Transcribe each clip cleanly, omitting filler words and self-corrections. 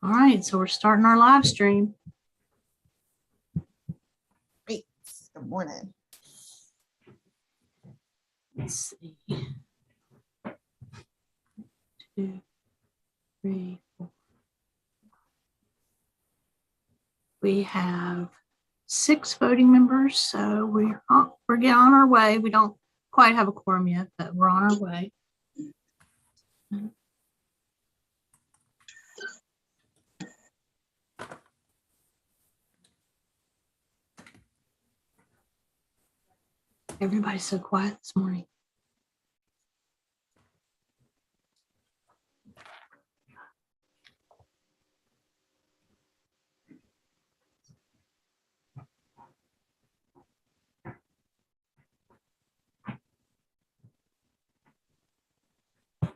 All right, so we're starting our live stream. Great. Good morning. Let's see. 2, 3, 4. We have 6 voting members, so we're getting on our way. We don't quite have a quorum yet, but we're on our way. Everybody's so quiet this morning.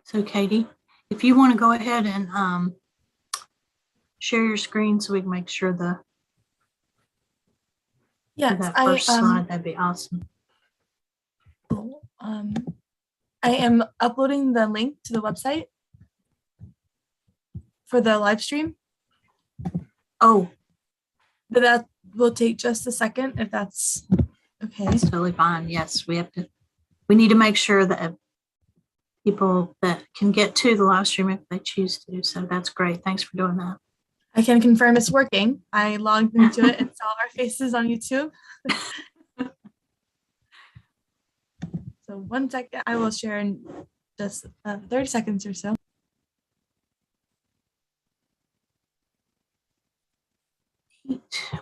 So Katie, if you want to go ahead and share your screen so we can make sure that first slide, that'd be awesome. I am uploading the link to the website for the live stream. Oh, But that will take just a second if that's okay. that's totally fine. Yes, we need to make sure that people that can get to the live stream if they choose to. So that's great. Thanks for doing that. I can confirm it's working. I logged into it and saw our faces on YouTube. So 1 second, I will share in just 30 seconds or so.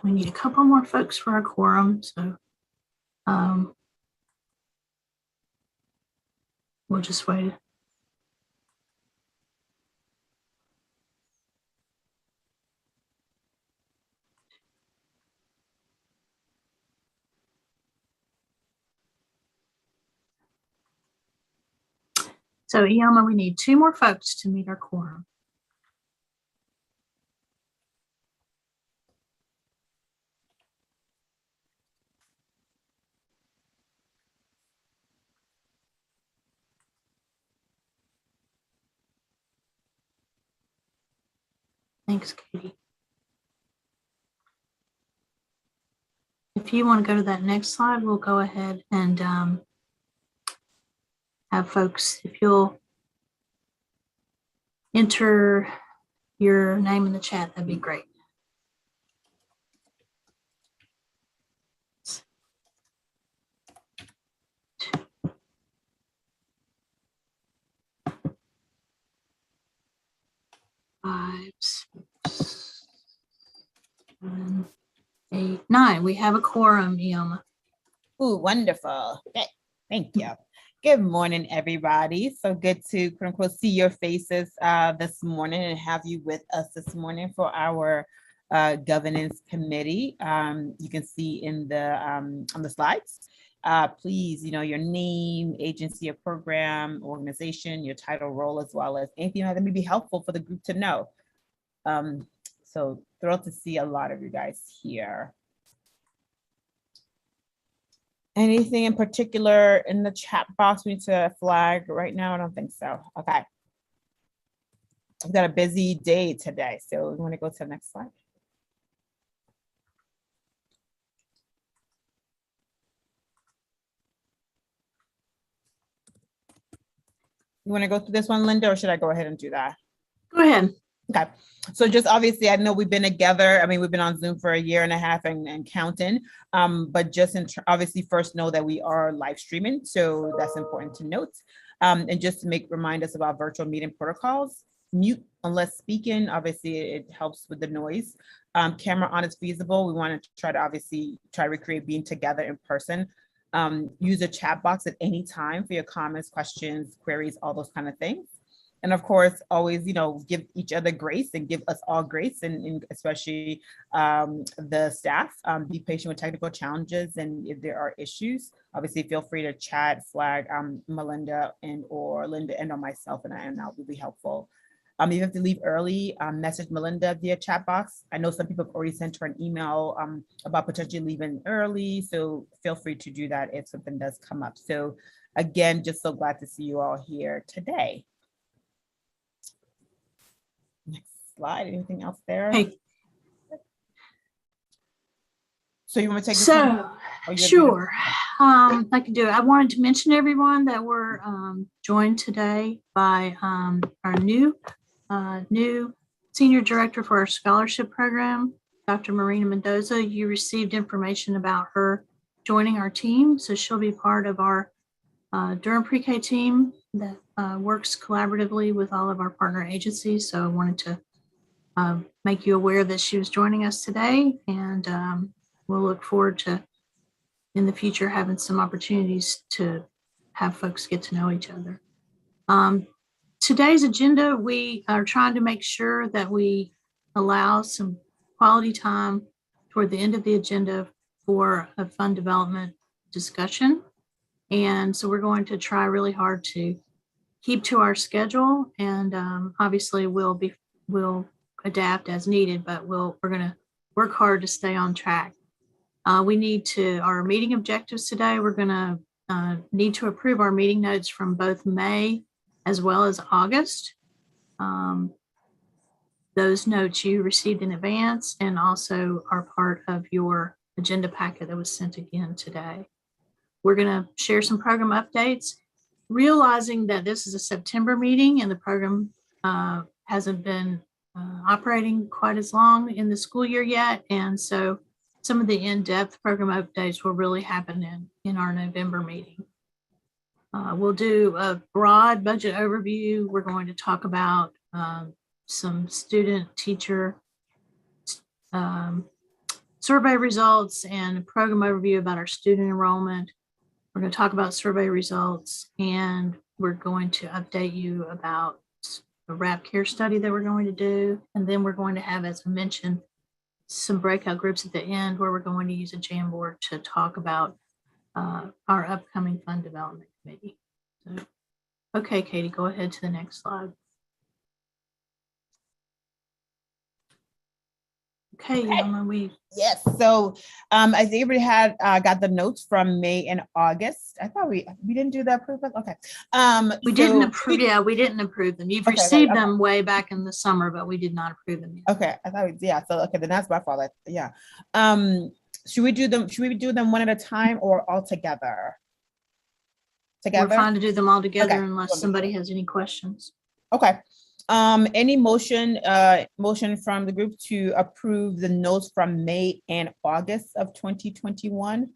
We need a couple more folks for our quorum, so we'll just wait. So Iama, we need 2 more folks to meet our quorum. Thanks, Katie. If you want to go to that next slide, we'll go ahead and have folks, if you'll enter your name in the chat, that'd be great. Five, 6, 7, 8, 9. We have a quorum, Ioma. Ooh, wonderful. Okay, thank you. Good morning, everybody. So good to quote unquote see your faces this morning and have you with us this morning for our governance committee. You can see in the on the slides. Please, your name, agency or program, organization, your title, role, as well as anything that may be helpful for the group to know. So thrilled to see a lot of you guys here. Anything in particular in the chat box we need to flag right now? I don't think so. Okay. We've got a busy day today, so we want to go to the next slide. You want to go through this one, Linda, or should I go ahead and do that? Go ahead. Okay. So just obviously, I know we've been together. I mean, we've been on Zoom for 1.5 years and counting. But just obviously first know that we are live streaming. So that's important to note. And just to remind us about virtual meeting protocols, mute unless speaking. Obviously, it helps with the noise. Camera on is feasible. We want to try to recreate being together in person. Use a chat box at any time for your comments, questions, queries, all those kind of things. And of course, always, give each other grace and give us all grace, and especially the staff. Be patient with technical challenges, and if there are issues, obviously feel free to chat, flag Melinda or Linda or myself, and that will be helpful. If you have to leave early, message Melinda via chat box. I know some people have already sent her an email about potentially leaving early, so feel free to do that if something does come up. So again, just so glad to see you all here today. Next slide. Anything else there? Hey, So you want to take this one? so, Or you have sure, I can do it. I wanted to mention everyone that we're joined today by our new senior director for our scholarship program, Dr. Marina Mendoza. You received information about her joining our team, so she'll be part of our Durham PreK team that works collaboratively with all of our partner agencies. So I wanted to make you aware that she was joining us today, and we'll look forward to in the future having some opportunities to have folks get to know each other. Today's agenda, we are trying to make sure that we allow some quality time toward the end of the agenda for a fund development discussion. And so we're going to try really hard to keep to our schedule, and obviously we'll adapt as needed, but we're going to work hard to stay on track. We need our meeting objectives today. We're going to need to approve our meeting notes from both May as well as August. Those notes you received in advance and also are part of your agenda packet that was sent again today. We're going to share some program updates, realizing that this is a September meeting and the program hasn't been operating quite as long in the school year yet. And so some of the in-depth program updates will really happen in our November meeting. We'll do a broad budget overview. We're going to talk about some student teacher survey results and a program overview about our student enrollment. We're going to talk about survey results, and we're going to update you about the RAP care study that we're going to do. And then we're going to have, as I mentioned, some breakout groups at the end where we're going to use a Jamboard to talk about our upcoming fund development committee. So, okay, Katie, go ahead to the next slide. Okay, Yes. So I think everybody had got the notes from May and August. I thought we didn't do the approval. Okay. We didn't approve. Yeah, we didn't approve them. You've received them way back in the summer, but we did not approve them yet. Okay. I thought yeah. So okay, then that's my fault. Yeah. Should we do them one at a time or all together? We're fine to do them all together unless somebody has any questions. Okay. Any motion from the group to approve the notes from May and August of 2021?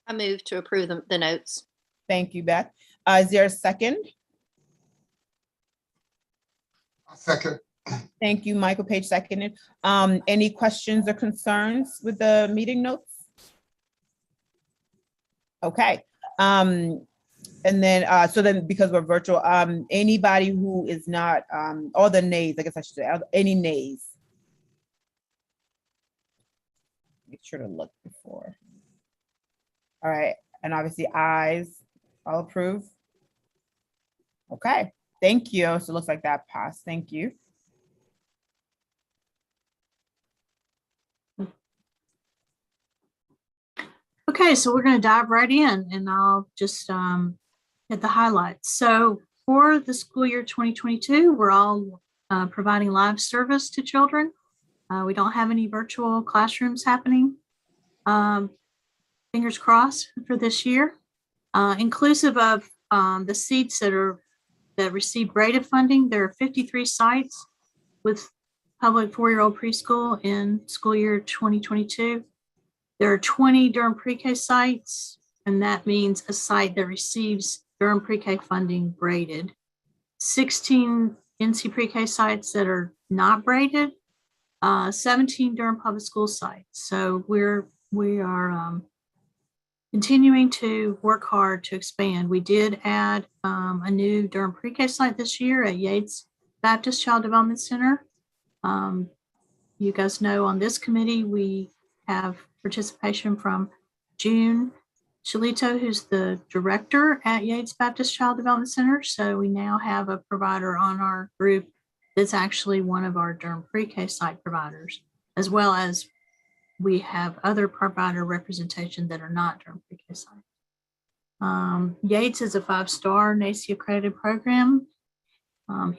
I move to approve the notes. Thank you, Beth. Is there a second? I'll second. Thank you, Michael Page seconded. Any questions or concerns with the meeting notes? Okay. And then, so then because we're virtual, anybody who is not, all the nays, I guess I should say, any nays? Make sure to look before. All right, and obviously ayes, all approve. Okay, thank you. So it looks like that passed, thank you. Okay, so we're gonna dive right in and I'll just hit the highlights. So for the school year 2022, we're all providing live service to children. We don't have any virtual classrooms happening. Fingers crossed for this year. Inclusive of the seats that receive graded funding, there are 53 sites with public 4-year-old preschool in school year 2022. There are 20 Durham PreK sites, and that means a site that receives Durham PreK funding braided. 16 NC PreK sites that are not braided, 17 Durham Public School sites. So we are continuing to work hard to expand. We did add a new Durham PreK site this year at Yates Baptist Child Development Center. You guys know on this committee, we have participation from June Shalito, who's the director at Yates Baptist Child Development Center. So we now have a provider on our group that's actually one of our Durham PreK site providers, as well as we have other provider representation that are not Durham PreK sites. Yates is a 5-star NACE accredited program.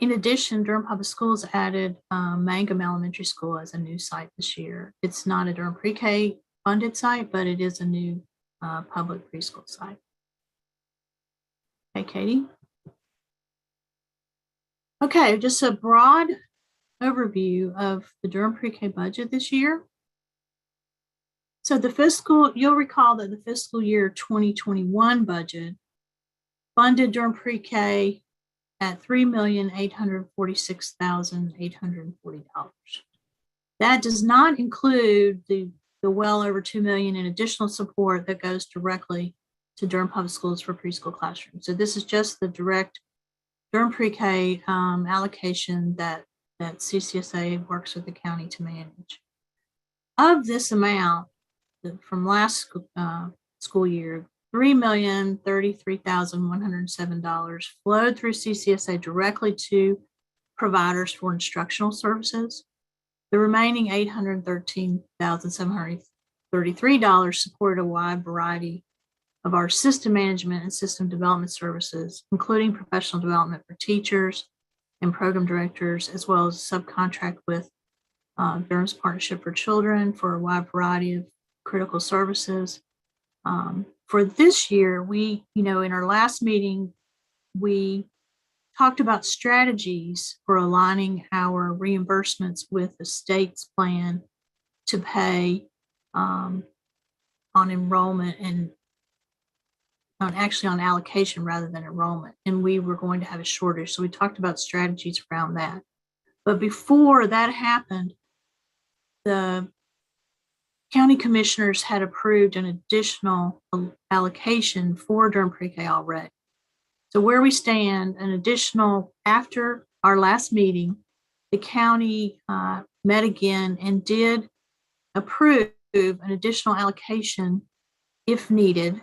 In addition, Durham Public Schools added Mangum Elementary School as a new site this year. It's not a Durham PreK funded site, but it is a new public preschool site. Okay, Katie. Okay, just a broad overview of the Durham PreK budget this year. So you'll recall that the fiscal year 2021 budget funded Durham PreK at $3,846,840. That does not include the well over $2 million in additional support that goes directly to Durham Public Schools for preschool classrooms. So this is just the direct Durham PreK allocation that CCSA works with the county to manage. Of this amount, from last school year, $3,033,107 flowed through CCSA directly to providers for instructional services. The remaining $813,733 supported a wide variety of our system management and system development services, including professional development for teachers and program directors, as well as subcontract with Durham's Partnership for Children for a wide variety of critical services. For this year, in our last meeting, we talked about strategies for aligning our reimbursements with the state's plan to pay on enrollment and on allocation rather than enrollment. And we were going to have a shortage. So we talked about strategies around that. But before that happened, the county commissioners had approved an additional allocation for Durham PreK already. So where we stand, after our last meeting, the county met again and did approve an additional allocation, if needed,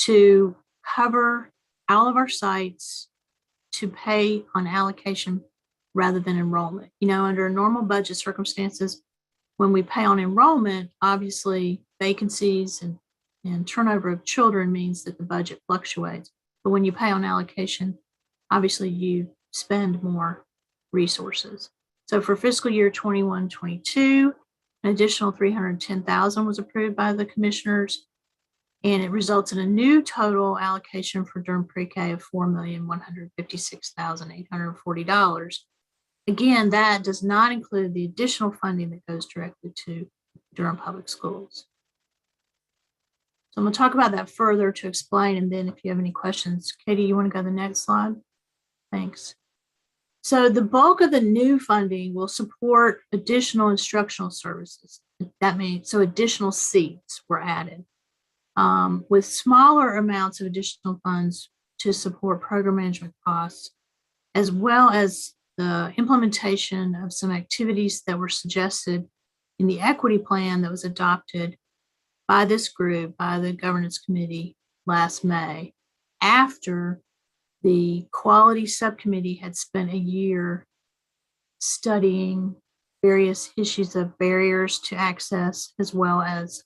to cover all of our sites to pay on allocation rather than enrollment. Under normal budget circumstances, when we pay on enrollment, obviously vacancies and turnover of children means that the budget fluctuates. But when you pay on allocation, obviously you spend more resources. So for fiscal year 21-22, an additional $310,000 was approved by the commissioners, and it results in a new total allocation for Durham PreK of $4,156,840. Again, that does not include the additional funding that goes directly to Durham Public Schools. So I'm going to talk about that further to explain, and then if you have any questions, Katie, you want to go to the next slide? Thanks. So the bulk of the new funding will support additional instructional services. That means, so additional seats were added, with smaller amounts of additional funds to support program management costs, as well as the implementation of some activities that were suggested in the equity plan that was adopted by this group, by the governance committee last May, after the quality subcommittee had spent a year studying various issues of barriers to access, as well as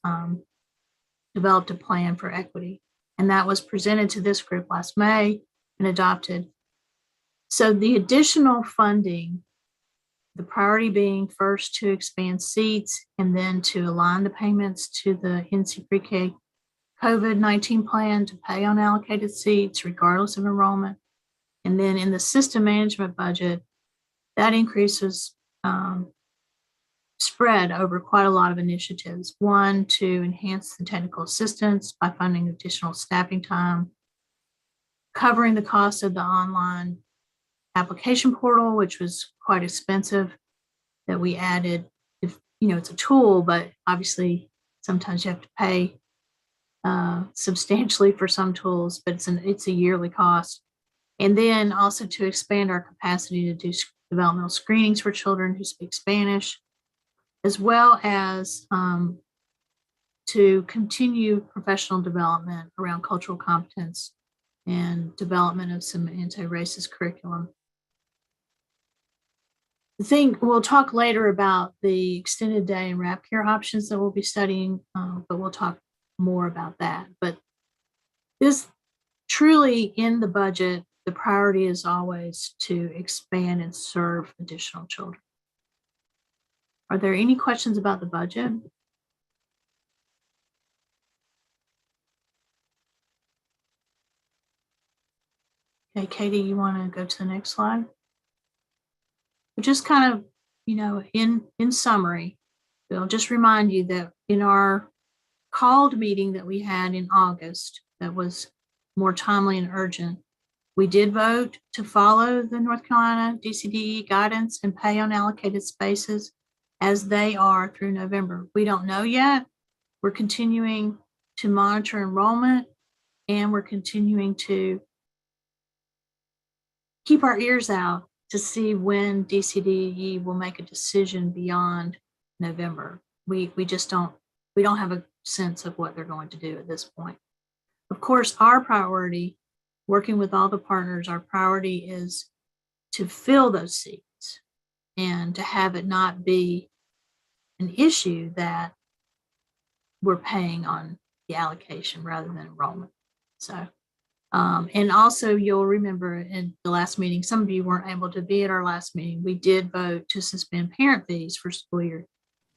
developed a plan for equity. And that was presented to this group last May and adopted. So the additional funding, the priority being first to expand seats and then to align the payments to the NC PreK COVID-19 plan to pay on allocated seats regardless of enrollment. And then in the system management budget, that increase was spread over quite a lot of initiatives. One, to enhance the technical assistance by funding additional staffing time, covering the cost of the online application portal, which was quite expensive, that we added. It's a tool, but obviously sometimes you have to pay substantially for some tools, but it's a yearly cost. And then also to expand our capacity to do developmental screenings for children who speak Spanish, as well as to continue professional development around cultural competence and development of some anti-racist curriculum. We'll talk later about the extended day and wrap care options that we'll be studying, but we'll talk more about that. But this truly in the budget, the priority is always to expand and serve additional children. Are there any questions about the budget? Okay, Katie, you want to go to the next slide? Just kind of, in summary, I'll just remind you that in our called meeting that we had in August that was more timely and urgent, we did vote to follow the North Carolina DCDE guidance and pay on allocated spaces as they are through November. We don't know yet. We're continuing to monitor enrollment, and we're continuing to keep our ears out to see when DCDE will make a decision beyond November. We just don't have a sense of what they're going to do at this point. Of course, our priority, working with all the partners, our priority is to fill those seats and to have it not be an issue that we're paying on the allocation rather than enrollment. So, and also you'll remember in the last meeting, some of you weren't able to be at our last meeting. We did vote to suspend parent fees for school year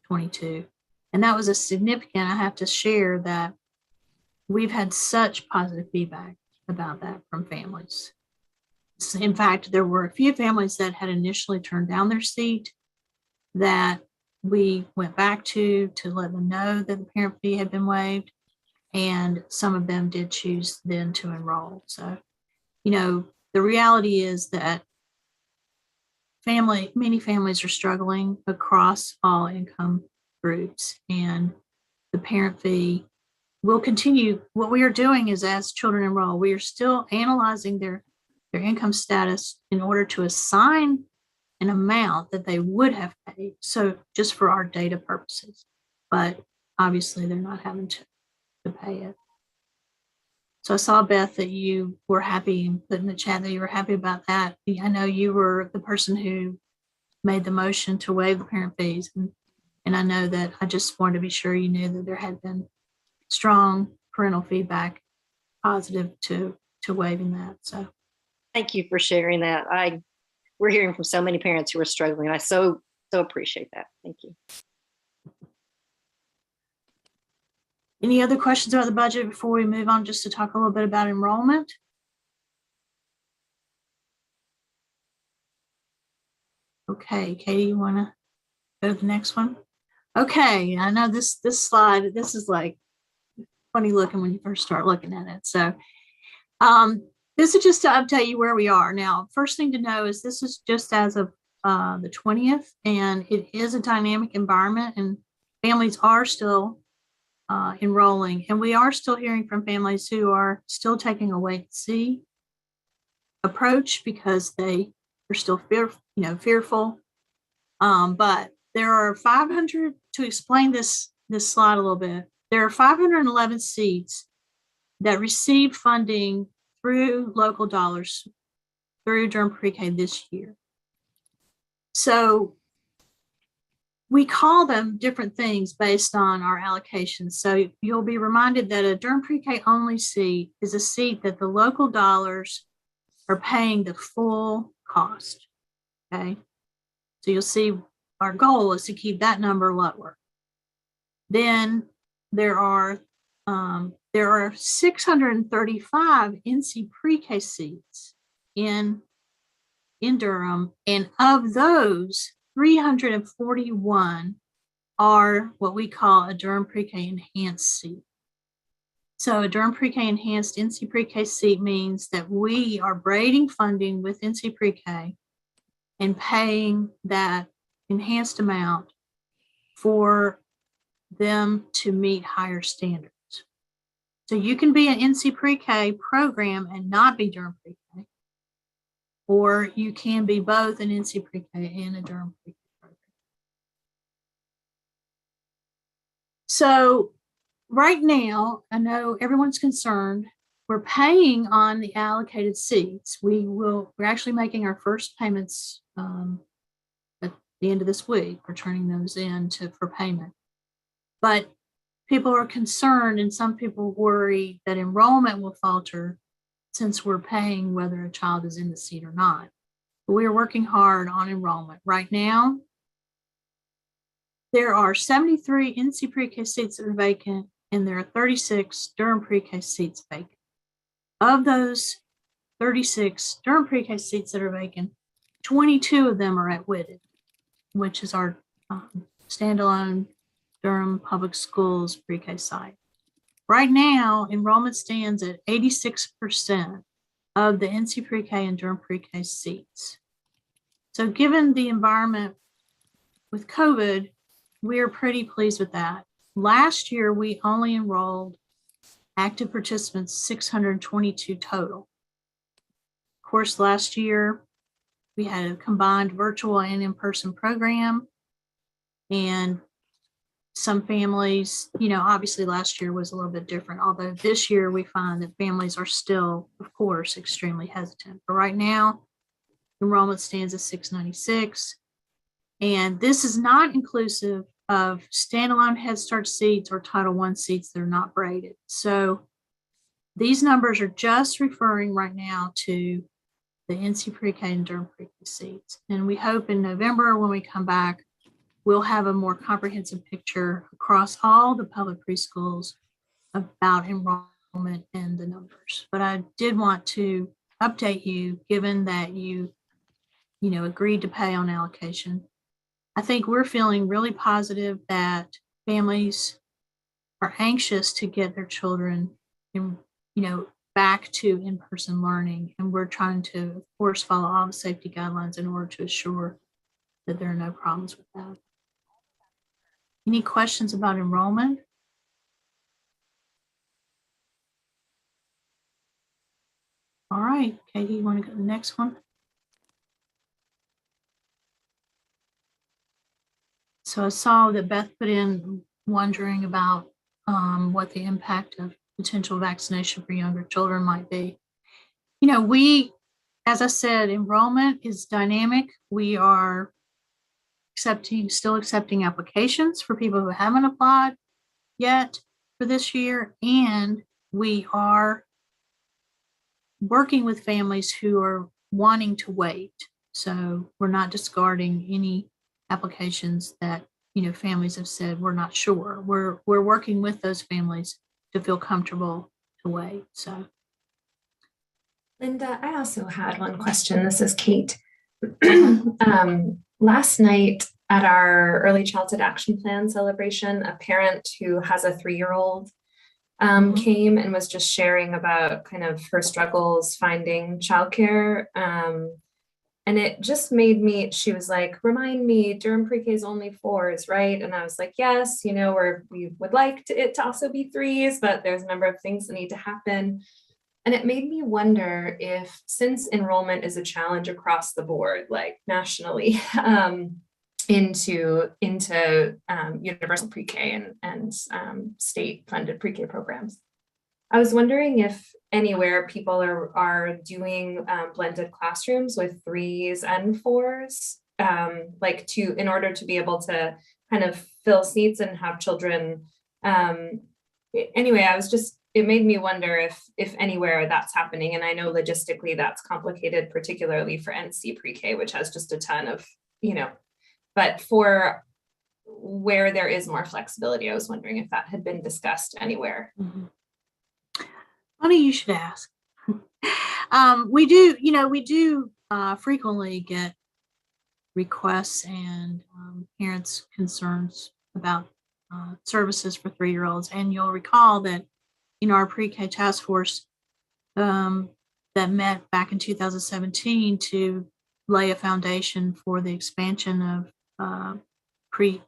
22. And that was a significant, I have to share that we've had such positive feedback about that from families. In fact, there were a few families that had initially turned down their seat that we went back to let them know that the parent fee had been waived. And some of them did choose then to enroll. So, the reality is that many families are struggling across all income groups, and the parent fee will continue. What we are doing is, as children enroll, we are still analyzing their income status in order to assign an amount that they would have paid. So just for our data purposes, but obviously they're not having to pay it. So I saw, Beth, that you were happy and put in the chat that you were happy about that. I know you were the person who made the motion to waive the parent fees. And I know that I just wanted to be sure you knew that there had been strong parental feedback positive to waiving that. So Thank you for sharing that. We're hearing from so many parents who are struggling. I so appreciate that. Thank you. any other questions about the budget before we move on just to talk a little bit about enrollment? Okay, Katie, you want to go to the next one? Okay, I know this slide, this is like funny looking when you first start looking at it. So this is just to update you where we are. Now, first thing to know is this is just as of the 20th, and it is a dynamic environment, and families are still enrolling, and we are still hearing from families who are still taking a wait and see approach because they are still fearful. But there are 500, to explain this slide a little bit, there are 511 seats that receive funding through local dollars through Durham PreK this year. So we call them different things based on our allocations. So you'll be reminded that a Durham PreK only seat is a seat that the local dollars are paying the full cost. Okay. So you'll see our goal is to keep that number lower. Then there are 635 NC PreK seats in Durham, and of those, 341 are what we call a Durham PreK enhanced seat. So a Durham PreK enhanced NC PreK seat means that we are braiding funding with NC PreK and paying that enhanced amount for them to meet higher standards. So you can be an NC PreK program and not be Durham PreK, or you can be both an NC PreK and a Durham PreK program. So right now, I know everyone's concerned. We're paying on the allocated seats. We're actually making our first payments at the end of this week. We're turning those in for payment. But people are concerned, and some people worry that enrollment will falter since we're paying whether a child is in the seat or not. But we are working hard on enrollment. Right now, there are 73 NC pre-K seats that are vacant, and there are 36 Durham pre-K seats vacant. Of those 36 Durham pre-K seats that are vacant, 22 of them are at Whitted, which is our standalone Durham Public Schools pre-K site. Right now, enrollment stands at 86% of the NC pre-K and Durham pre-K seats. So given the environment with COVID, we're pretty pleased with that. Last year, we only enrolled active participants, 622 total. Of course, last year, we had a combined virtual and in-person program. And some families, obviously last year was a little bit different, although this year we find that families are still, of course, extremely hesitant. But right now, enrollment stands at 696. And this is not inclusive of standalone Head Start seats or Title I seats that are not braided. So these numbers are just referring right now to the NC pre-K and Durham pre-K seats. And we hope in November when we come back, we'll have a more comprehensive picture across all the public preschools about enrollment and the numbers. But I did want to update you, given that you agreed to pay on allocation. I think we're feeling really positive that families are anxious to get their children back to in-person learning. And we're trying to, of course, follow all the safety guidelines in order to assure that there are no problems with that. Any questions about enrollment? All right, Katie, you want to go to the next one? So I saw that Beth put in wondering about what the impact of potential vaccination for younger children might be. As I said, enrollment is dynamic. We are still accepting applications for people who haven't applied yet for this year. And we are working with families who are wanting to wait. So we're not discarding any applications that, families have said, we're not sure. We're working with those families to feel comfortable to wait. So. Linda, I also had one question. This is Kate. Last night at our Early Childhood Action Plan celebration, a parent who has a 3-year-old came and was just sharing about kind of her struggles finding childcare. And it just made me, she was like, remind me, Durham pre-K is only 4s, right? And I was like, yes, we would like it to also be 3s, but there's a number of things that need to happen. And it made me wonder if, since enrollment is a challenge across the board, like nationally, into universal pre-K and state-funded pre-K programs, I was wondering if anywhere people are doing blended classrooms with 3s and 4s, in order to be able to kind of fill seats and have children. Anyway, it made me wonder if anywhere that's happening. And I know logistically that's complicated, particularly for NC pre-K, which has just a ton of, but for where there is more flexibility, I was wondering if that had been discussed anywhere. Mm-hmm. Funny you should ask. We do frequently get requests and parents' concerns about services for 3-year-olds. And you'll recall that our pre-K task force that met back in 2017 to lay a foundation for the expansion of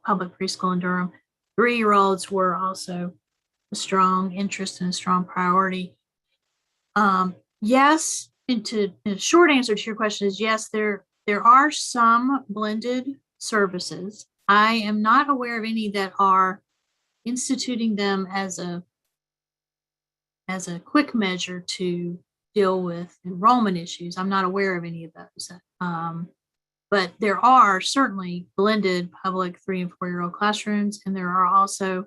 public preschool in Durham. 3-year-olds were also a strong interest and a strong priority. Yes, and the short answer to your question is yes, there are some blended services. I am not aware of any that are instituting them as a quick measure to deal with enrollment issues. I'm not aware of any of those. But there are certainly blended public 3- and 4-year-old classrooms, and there are also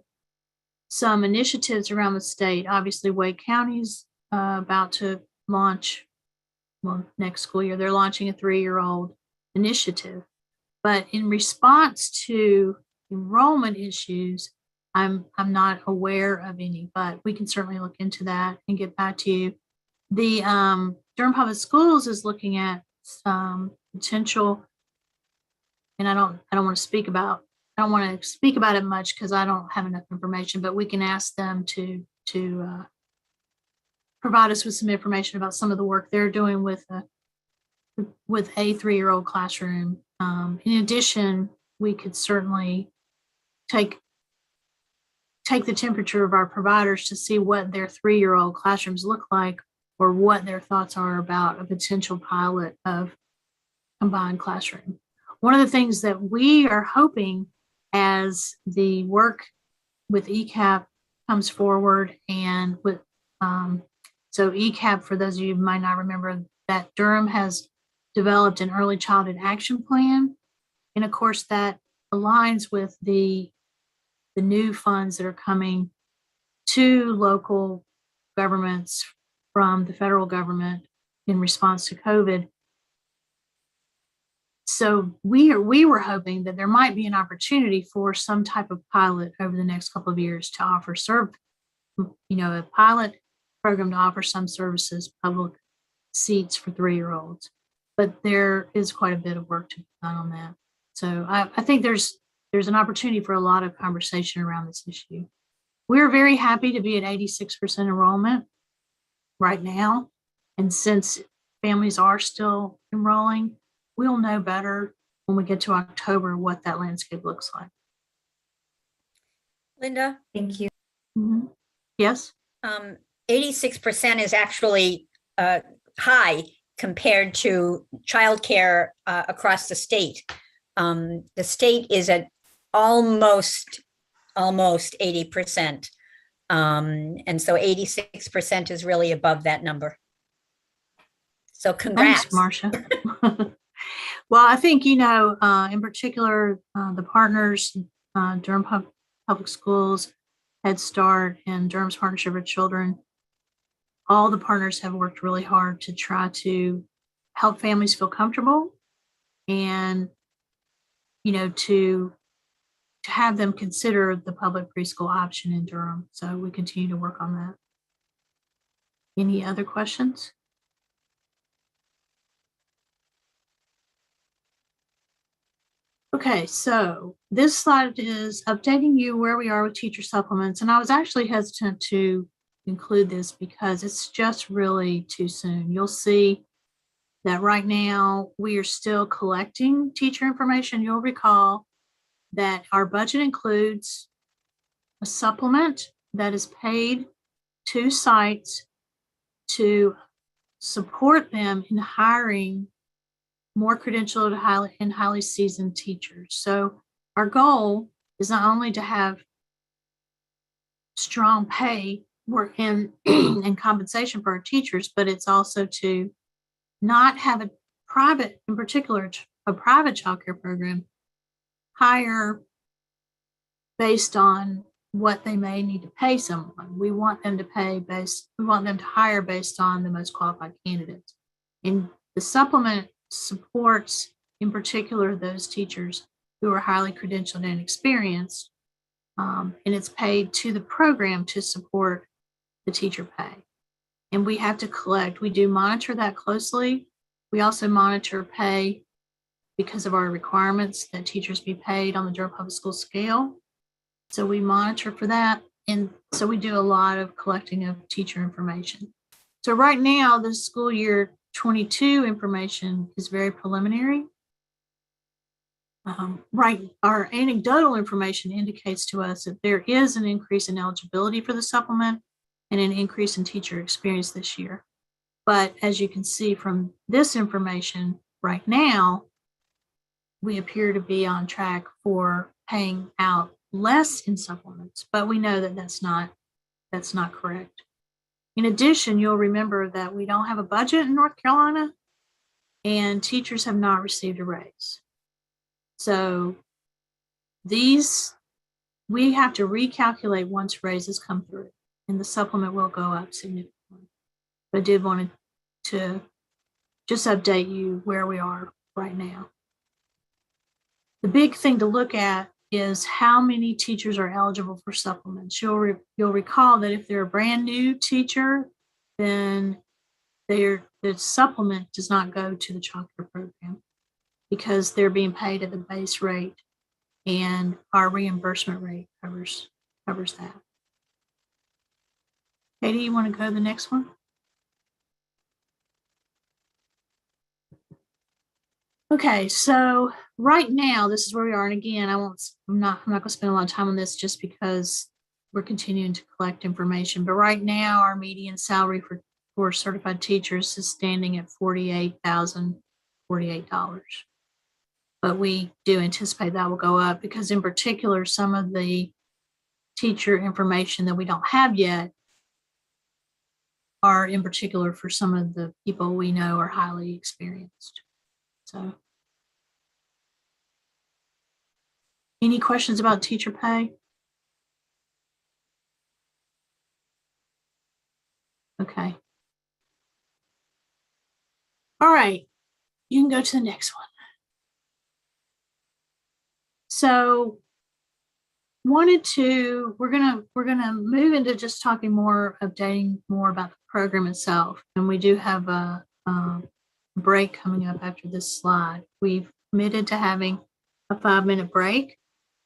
some initiatives around the state. Obviously, Wake County's about to launch, well, next school year, they're launching a 3-year-old initiative. But in response to enrollment issues, I'm not aware of any, but we can certainly look into that and get back to you. The Durham Public Schools is looking at potential, and I don't want to speak about it much because I don't have enough information, but we can ask them to provide us with some information about some of the work they're doing with a 3-year-old classroom. In addition, we could certainly take the temperature of our providers to see what their 3-year-old classrooms look like, or what their thoughts are about a potential pilot of combined classroom. One of the things that we are hoping as the work with ECAP comes forward, and with so ECAP, for those of you who might not remember, that Durham has developed an early childhood action plan, and of course that aligns with the new funds that are coming to local governments from the federal government in response to COVID. So we were hoping that there might be an opportunity for some type of pilot over the next couple of years to offer a pilot program to offer some services, public seats for 3-year-olds. But there is quite a bit of work to be done on that. So I think there's an opportunity for a lot of conversation around this issue. We're very happy to be at 86% enrollment right now. And since families are still enrolling, we'll know better when we get to October what that landscape looks like. Linda, Thank you. Mm-hmm. Yes? 86% is actually high compared to childcare across the state. The state is at almost 80%. And so 86% is really above that number. So congrats. Thanks, Marcia. Well, I think, in particular, the partners, Durham Public Schools, Head Start, and Durham's Partnership for Children, all the partners have worked really hard to try to help families feel comfortable and, to have them consider the public preschool option in Durham. So we continue to work on that. Any other questions? Okay, so this slide is updating you where we are with teacher supplements. And I was actually hesitant to include this because it's just really too soon. You'll see that right now we are still collecting teacher information. You'll recall that our budget includes a supplement that is paid to sites to support them in hiring more credentialed and highly seasoned teachers. So our goal is not only to have strong pay and compensation for our teachers, but it's also to not have a private childcare program hire based on what they may need to pay someone. We want them to hire based on the most qualified candidates. And the supplement supports, in particular, those teachers who are highly credentialed and experienced, and it's paid to the program to support the teacher pay. And we have to we do monitor that closely. We also monitor pay because of our requirements that teachers be paid on the Durham Public School scale. So we monitor for that. And so we do a lot of collecting of teacher information. So right now, the school year 22 information is very preliminary. Our anecdotal information indicates to us that there is an increase in eligibility for the supplement and an increase in teacher experience this year. But as you can see from this information right now, we appear to be on track for paying out less in supplements, but we know that that's not correct. In addition, you'll remember that we don't have a budget in North Carolina and teachers have not received a raise. So we have to recalculate once raises come through, and the supplement will go up significantly. But I did want to to just update you where we are right now. The big thing to look at is how many teachers are eligible for supplements. You'll recall that if they're a brand new teacher, then the supplement does not go to the childcare program because they're being paid at the base rate, and our reimbursement rate covers that. Katie, you want to go to the next one? Okay, so right now, this is where we are. And again, I'm not going to spend a lot of time on this just because we're continuing to collect information. But right now, our median salary for certified teachers is standing at $48,048. But we do anticipate that will go up because, in particular, some of the teacher information that we don't have yet are in particular for some of the people we know are highly experienced. So, any questions about teacher pay? Okay. All right, you can go to the next one. So, we're gonna move into just talking more, updating more about the program itself, and we do have a break coming up after this slide. We've committed to having a 5-minute break.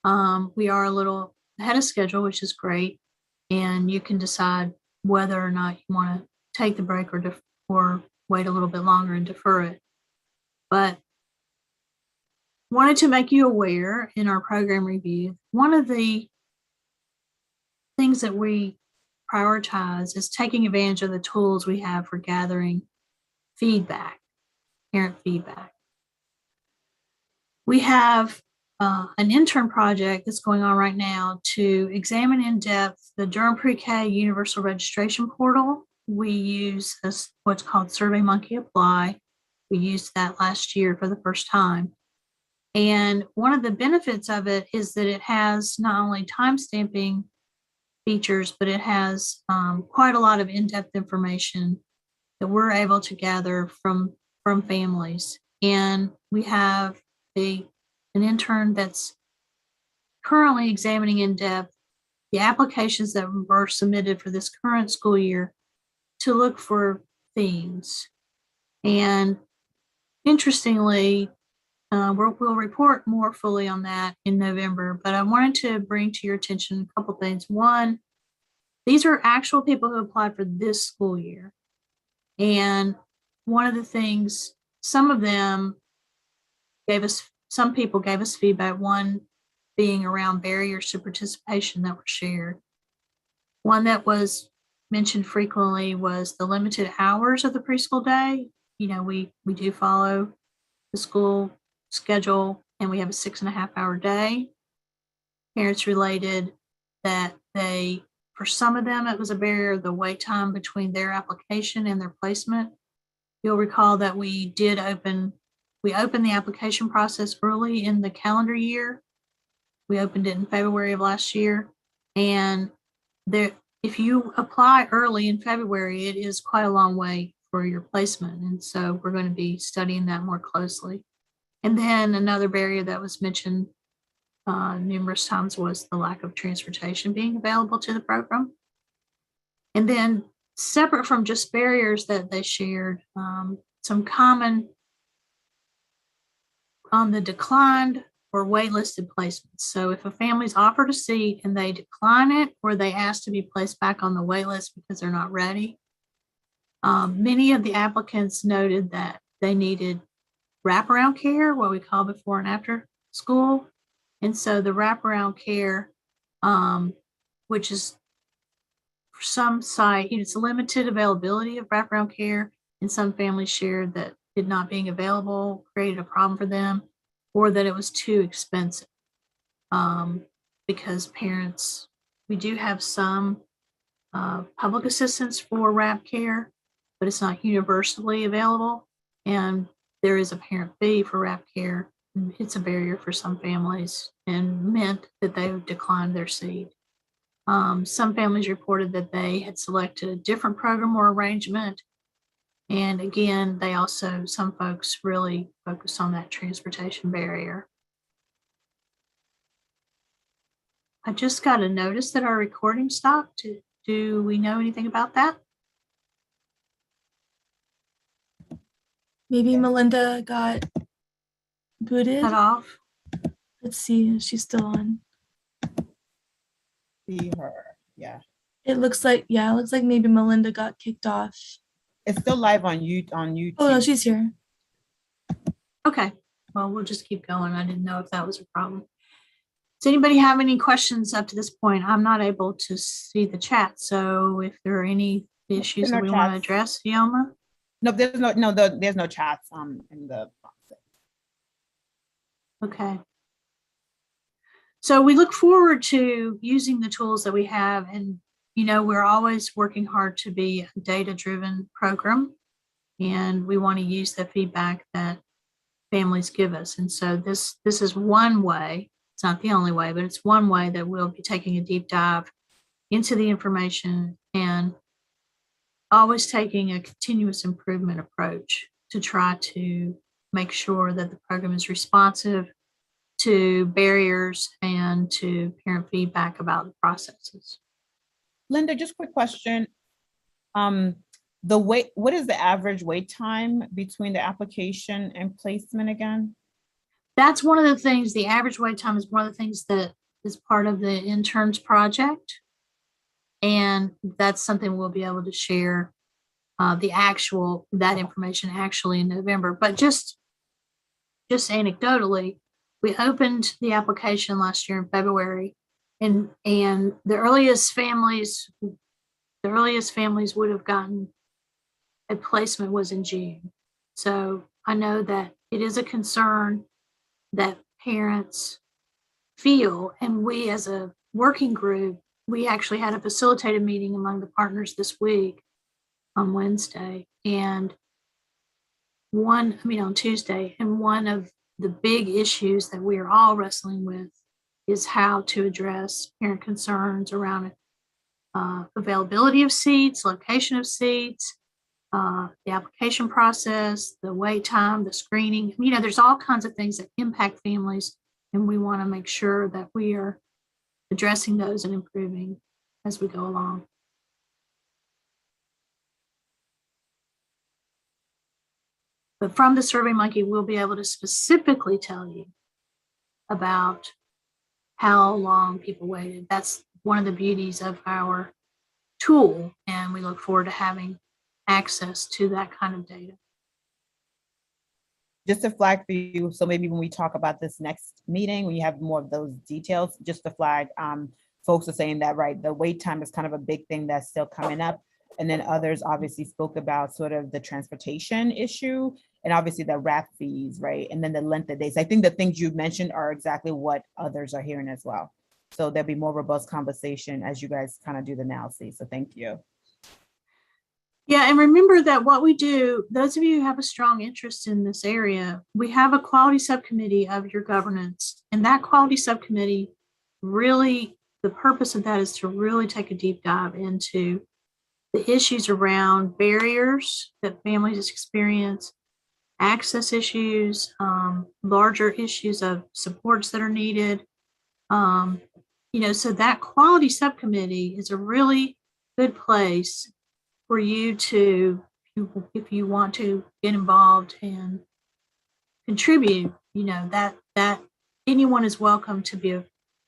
We are a little ahead of schedule, which is great, and you can decide whether or not you want to take the break or wait a little bit longer and defer it. But wanted to make you aware in our program review, one of the things that we prioritize is taking advantage of the tools we have for gathering feedback, parent feedback. We have an intern project that's going on right now to examine in depth the Durham PreK Universal Registration Portal. We use what's called SurveyMonkey Apply. We used that last year for the first time. And one of the benefits of it is that it has not only time stamping features, but it has quite a lot of in-depth information that we're able to gather from families. And we have an intern that's currently examining in depth the applications that were submitted for this current school year to look for themes. And interestingly, we'll report more fully on that in November, but I wanted to bring to your attention a couple things. One, these are actual people who applied for this school year. And one of the things, some people gave us feedback, one being around barriers to participation that were shared. One that was mentioned frequently was the limited hours of the preschool day. You know, we do follow the school schedule and we have a 6.5-hour day. Parents related that for some of them, it was a barrier, the wait time between their application and their placement. You'll recall that we opened the application process early in the calendar year. We opened it in February of last year. And if you apply early in February, it is quite a long way for your placement. And so we're going to be studying that more closely. And then another barrier that was mentioned numerous times was the lack of transportation being available to the program. And then separate from just barriers that they shared, some common on the declined or waitlisted placements. So if a family's offered a seat and they decline it or they ask to be placed back on the wait list because they're not ready, many of the applicants noted that they needed wraparound care, what we call before and after school. And so the wraparound care, which is for some site, it's limited availability of wraparound care, and some families shared that it not being available created a problem for them, or that it was too expensive. Because parents, we do have some public assistance for wrap care, but it's not universally available. And there is a parent fee for wrap care. It's a barrier for some families and meant that they would decline their seat. Some families reported that they had selected a different program or arrangement And again, some folks really focus on that transportation barrier. I just got a notice that our recording stopped. Do we know anything about that? Maybe Melinda got booted. Cut off? Let's see if she's still on. See her. Yeah. It looks like maybe Melinda got kicked off. It's still live on YouTube. Oh no, she's here. Okay, well, we'll just keep going. I didn't know if that was a problem. Does anybody have any questions up to this point? I'm not able to see the chat, so if there are any issues that we want to address, Yoma? No, there's no chats in the Okay. So we look forward to using the tools that we have, and we're always working hard to be a data-driven program, and we want to use the feedback that families give us. And so this is one way. It's not the only way, but it's one way that we'll be taking a deep dive into the information and always taking a continuous improvement approach to try to make sure that the program is responsive to barriers and to parent feedback about the processes. Linda, just quick question. What is the average wait time between the application and placement again? That's one of the things, the average wait time is one of the things that is part of the interns project. And that's something we'll be able to share that information actually in November. But just anecdotally, we opened the application last year in February, and the earliest families would have gotten a placement was in June. So I know that it is a concern that parents feel, and we as a working group, we actually had a facilitated meeting among the partners this week on Wednesday, and on Tuesday, and one of the big issues that we are all wrestling with is how to address parent concerns around availability of seats, location of seats, the application process, the wait time, the screening. There's all kinds of things that impact families, and we want to make sure that we are addressing those and improving as we go along. But from the SurveyMonkey, we'll be able to specifically tell you about how long people waited. That's one of the beauties of our tool, and we look forward to having access to that kind of data. Just to flag for you, so maybe when we talk about this next meeting, when you have more of those details, just to flag, folks are saying that, right, the wait time is kind of a big thing that's still coming up. And then others obviously spoke about sort of the transportation issue and obviously the RAP fees, right? And then the length of days. I think the things you mentioned are exactly what others are hearing as well. So there'll be more robust conversation as you guys kind of do the analysis. So thank you. Yeah, and remember that what we do, those of you who have a strong interest in this area, we have a quality subcommittee of your governance. And that quality subcommittee, really, the purpose of that is to really take a deep dive into the issues around barriers that families experience, access issues, larger issues of supports that are needed. So that quality subcommittee is a really good place for you to, if you want to get involved and contribute, that anyone is welcome to be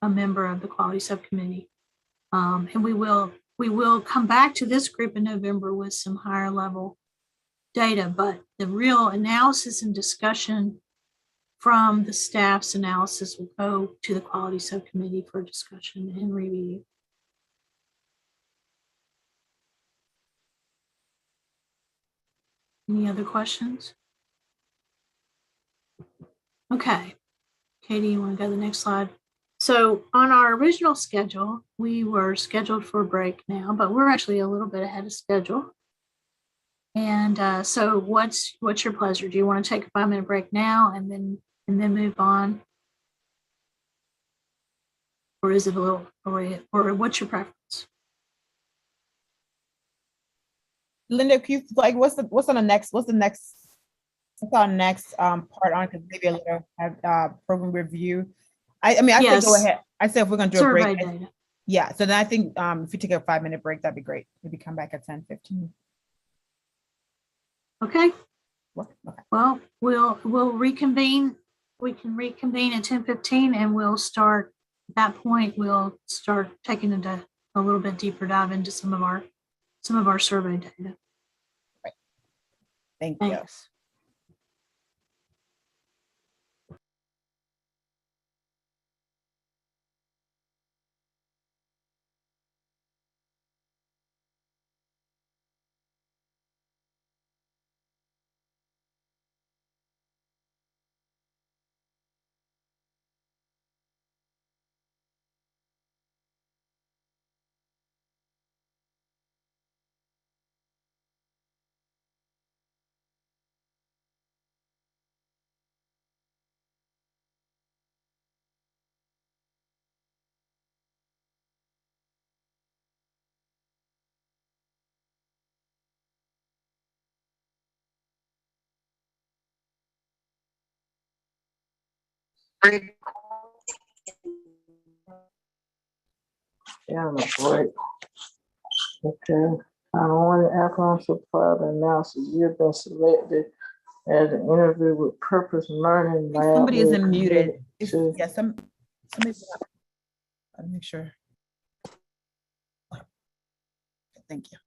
a member of the quality subcommittee. And we will come back to this group in November with some higher level data, but the real analysis and discussion from the staff's analysis will go to the quality subcommittee for discussion and review. Any other questions? Okay. Katie, you want to go to the next slide? So on our original schedule, we were scheduled for a break now, but we're actually a little bit ahead of schedule. And so what's your pleasure? Do you want to take a 5-minute break now and then move on? Or is it a little, or what's your preference? Linda, can you, like, what's on the next, what's our next part on, because maybe a little program review. I mean, I say go Yes. ahead. I said if we're gonna do a Survey break. data. Yeah, so then I think if we take a 5-minute break, that'd be great. Maybe come back at 10:15. Okay, Okay. well, we'll reconvene. We can reconvene at 10:15 and we'll start, at that point, we'll start taking into a little bit deeper dive into some of our survey data. Thank you. Thanks. Yeah, on a break. Okay. I want to alcohol supply to announce that you've been selected as an interview with Purpose Learning I think Lab. somebody We're isn't muted. committed to- Yeah, somebody's not. Let me make sure. Thank you.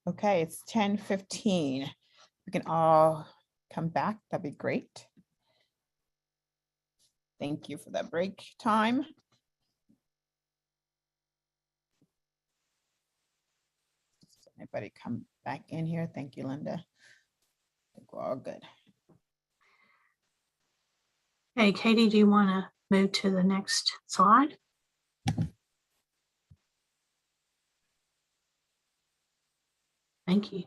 Okay, it's 10:15. We can all come back. That'd be great. Thank you for that break time. Anybody come back in here? Thank you, Linda. I think we're all good. Hey, Katie, do you want to move to the next slide? Thank you.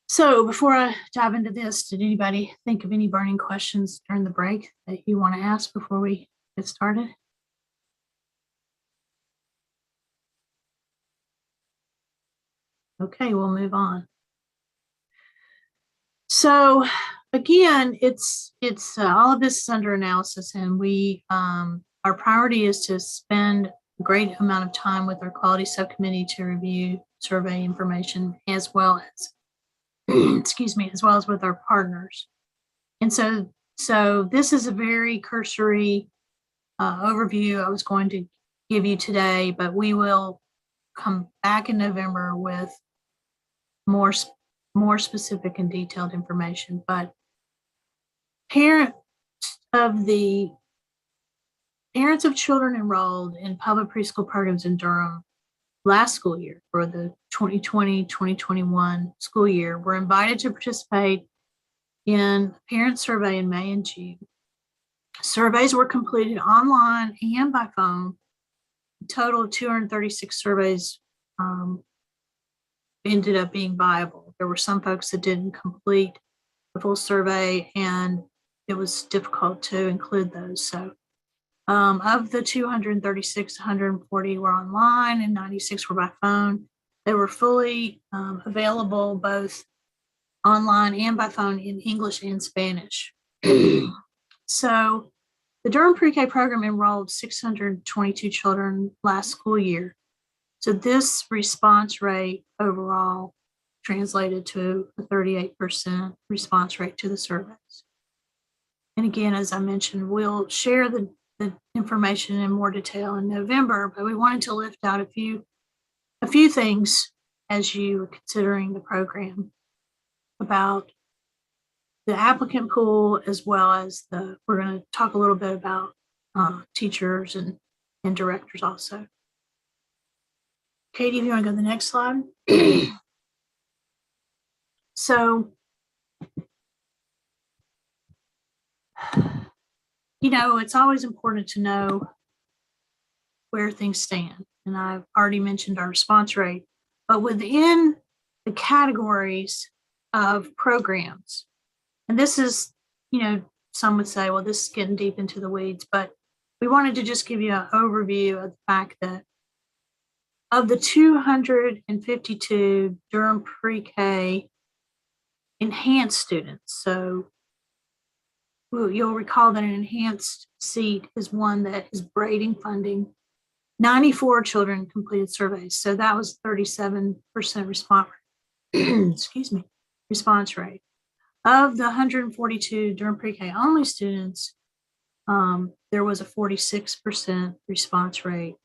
So before I dive into this, did anybody think of any burning questions during the break that you want to ask before we get started? Okay, we'll move on. So again, it's all of this is under analysis, and we our priority is to spend a great amount of time with our quality subcommittee to review survey information, as well as excuse me, as well as with our partners. And so this is a very cursory overview I was going to give you today, but we will come back in November with more specific and detailed information. But parents of children enrolled in public preschool programs in Durham last school year, for the 2020-2021 school year, were invited to participate in a parent survey in May and June. Surveys were completed online and by phone. A total of 236 surveys ended up being viable. There were some folks that didn't complete the full survey, and it was difficult to include those. So of the 236, 140 were online and 96 were by phone. They were fully available both online and by phone in English and Spanish. So the Durham PreK program enrolled 622 children last school year. So this response rate overall translated to a 38% response rate to the surveys. And again, as I mentioned, we'll share the information in more detail in November, but we wanted to lift out a few things as you are considering the program about the applicant pool, as well as we're going to talk a little bit about teachers and directors also. Katie, if you want to go to the next slide. So, it's always important to know where things stand. And I've already mentioned our response rate, but within the categories of programs, and this is, some would say, well, this is getting deep into the weeds, but we wanted to just give you an overview of the fact that of the 252 Durham PreK enhanced students, so you'll recall that an enhanced seat is one that is braiding funding. 94 children completed surveys, so that was 37% response rate. Excuse me, response rate. Of the 142 Durham PreK only students, there was a 46% response rate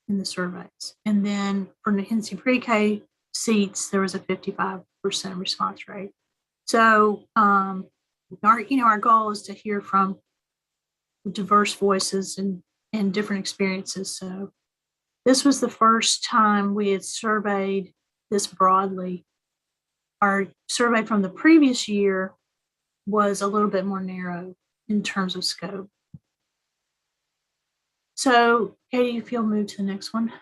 in the surveys. And then for the NC PreK seats, there was a 55% response rate. So our goal is to hear from diverse voices and different experiences. So this was the first time we had surveyed this broadly. Our survey from the previous year was a little bit more narrow in terms of scope. So Katie, if you'll move to the next one.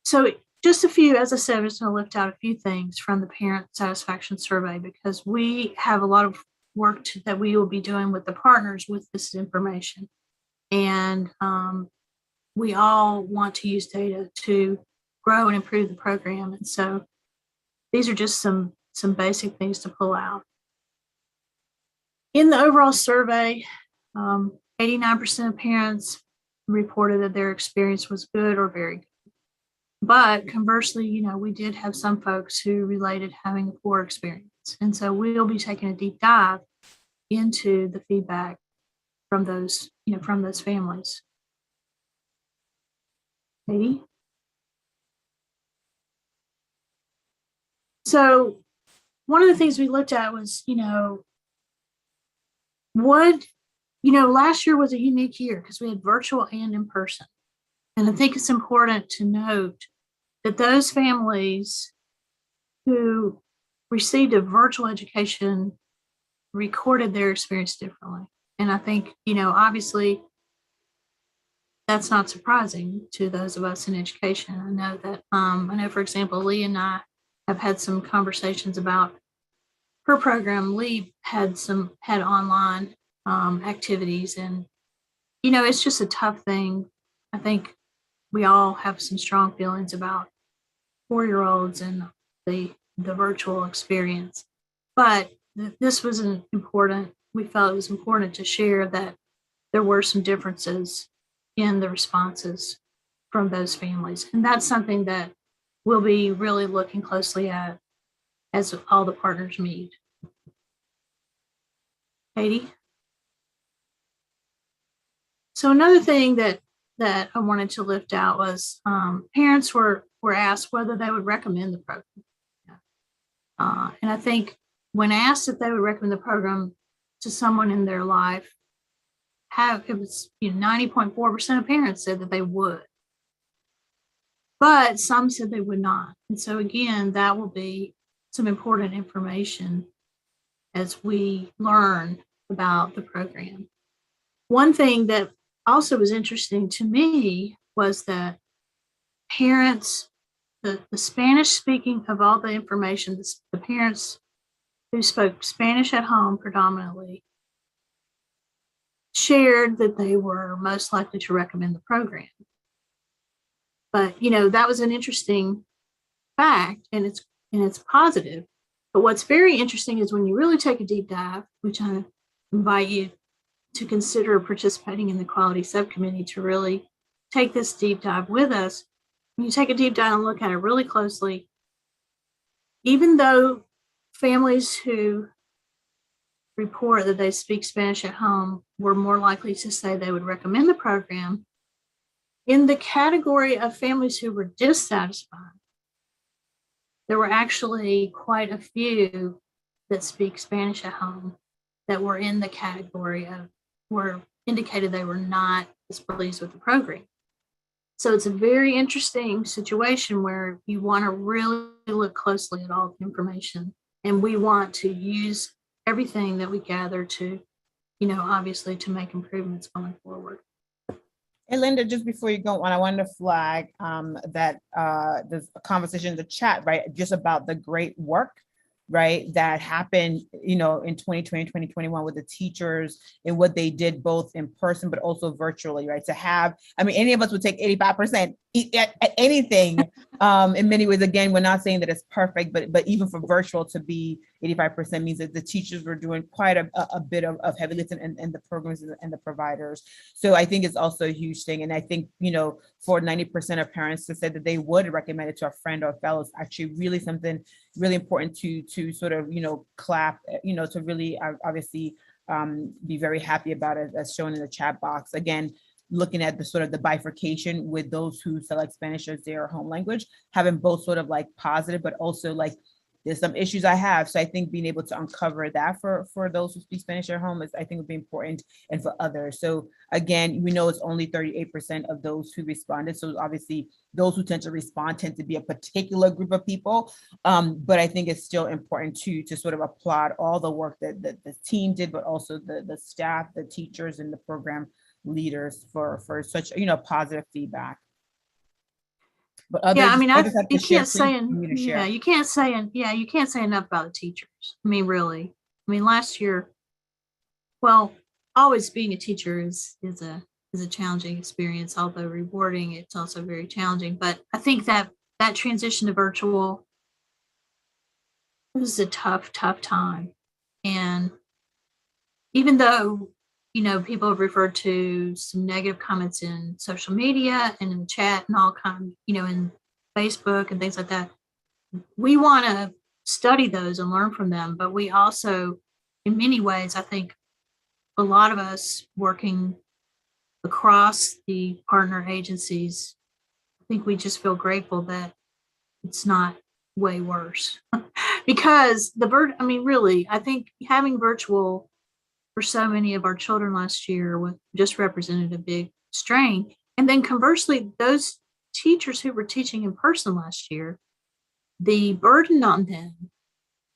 So just a few, as I said, I'm just going to lift out a few things from the parent satisfaction survey, because we have a lot of work that we will be doing with the partners with this information. And we all want to use data to grow and improve the program. And so these are just some basic things to pull out. In the overall survey, 89% of parents reported that their experience was good or very good. But conversely, we did have some folks who related having a poor experience. And so we'll be taking a deep dive into the feedback from those, from those families. Katie? So one of the things we looked at was, last year was a unique year because we had virtual and in person. And I think it's important to note that those families who received a virtual education recorded their experience differently. And I think, obviously, that's not surprising to those of us in education. I know, for example, Lee and I have had some conversations about her program. Lee had online activities, and it's just a tough thing. I think we all have some strong feelings about 4-year-olds and the virtual experience, but this was important. We felt it was important to share that there were some differences in the responses from those families, and that's something that we'll be really looking closely at as all the partners meet. Katie? So another thing that I wanted to lift out was parents were asked whether they would recommend the program. And I think when asked if they would recommend the program to someone in their life, it was 90.4% of parents said that they would. But some said they would not. And so again, that will be some important information as we learn about the program. One thing that also was interesting to me was that parents, the Spanish speaking of all the information, the parents who spoke Spanish at home predominantly shared that they were most likely to recommend the program. But that was an interesting fact, and it's positive. But what's very interesting is when you really take a deep dive, which I invite you to consider participating in the quality subcommittee to really take this deep dive with us. When you take a deep dive and look at it really closely, even though families who report that they speak Spanish at home were more likely to say they would recommend the program, in the category of families who were dissatisfied, there were actually quite a few that speak Spanish at home that were in the category of were indicated they were not as pleased with the program. So it's a very interesting situation where you want to really look closely at all the information, and we want to use everything that we gather to, obviously to make improvements going forward. Hey, Linda, just before you go on, I wanted to flag that there's a conversation in the chat, right, just about the great work, right, that happened, in 2020, 2021 with the teachers and what they did both in person, but also virtually, right? To have, any of us would take 85% at anything. In many ways, again, we're not saying that it's perfect, but even for virtual to be 85% means that the teachers were doing quite a bit of heavy lifting and the programs and the providers. So I think it's also a huge thing. And I think, for 90% of parents to say that they would recommend it to a friend or a fellow is actually really something really important to sort of, clap, to really obviously be very happy about it, as shown in the chat box. Again, looking at the sort of the bifurcation with those who select Spanish as their home language, having both sort of like positive, but also like there's some issues I have. So I think being able to uncover that for those who speak Spanish at home is, I think, would be important, and for others. So again, we know it's only 38% of those who responded. So obviously those who tend to respond tend to be a particular group of people. But I think it's still important to sort of applaud all the work that the team did, but also the staff, the teachers, and the program leaders for such positive feedback. But others, you can't say enough about the teachers. Really. Last year, well, always being a teacher is a challenging experience, although rewarding. It's also very challenging. But I think that transition to virtual was a tough time, and even though people have referred to some negative comments in social media and in the chat and all kinds, in Facebook and things like that, we want to study those and learn from them. But we also, in many ways, I think a lot of us working across the partner agencies I think we just feel grateful that it's not way worse. Because I mean, really, I think having virtual for so many of our children last year just represented a big strain. And then conversely, those teachers who were teaching in person last year, the burden on them,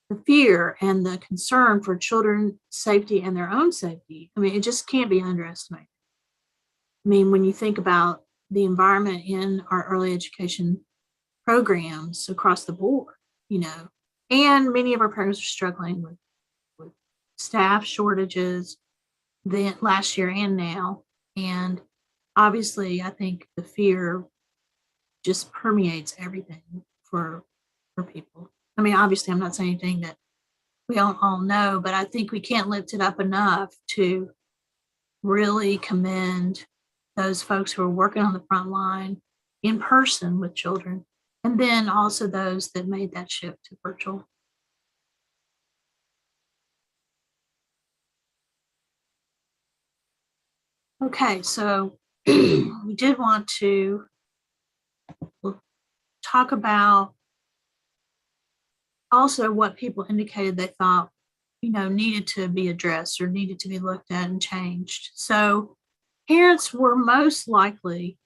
the fear and the concern for children's safety and their own safety, I mean, it just can't be underestimated. I mean, when you think about the environment in our early education programs across the board, and many of our programs are struggling with staff shortages then last year and now. And obviously, I think the fear just permeates everything for people. I mean, obviously, I'm not saying anything that we don't all know, but I think we can't lift it up enough to really commend those folks who are working on the front line in person with children, and then also those that made that shift to virtual. Okay, so we did want to talk about also what people indicated they thought, needed to be addressed or needed to be looked at and changed. So parents were most likely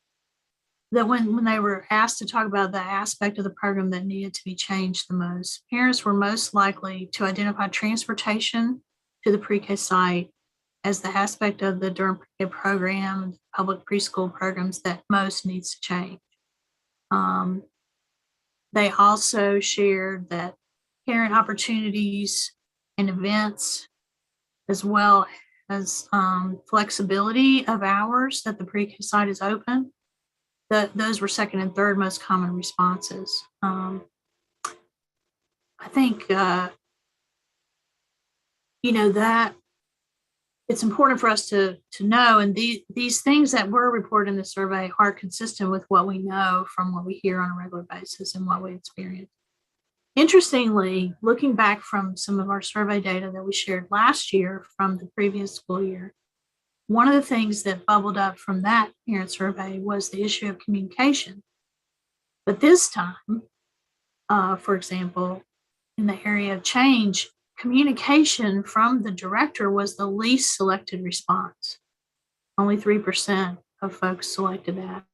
that when they were asked to talk about the aspect of the program that needed to be changed the most, parents were most likely to identify transportation to the pre-K site as the aspect of the Durham PreK program, public preschool programs that most needs to change. They also shared that parent opportunities and events, as well as flexibility of hours that the pre-K site is open, those were second and third most common responses. I think, that it's important for us to know, and these things that were reported in the survey are consistent with what we know from what we hear on a regular basis and what we experience. Interestingly, looking back from some of our survey data that we shared last year from the previous school year, one of the things that bubbled up from that parent survey was the issue of communication. But this time, for example, in the area of change, communication from the director was the least selected response. Only 3% of folks selected that.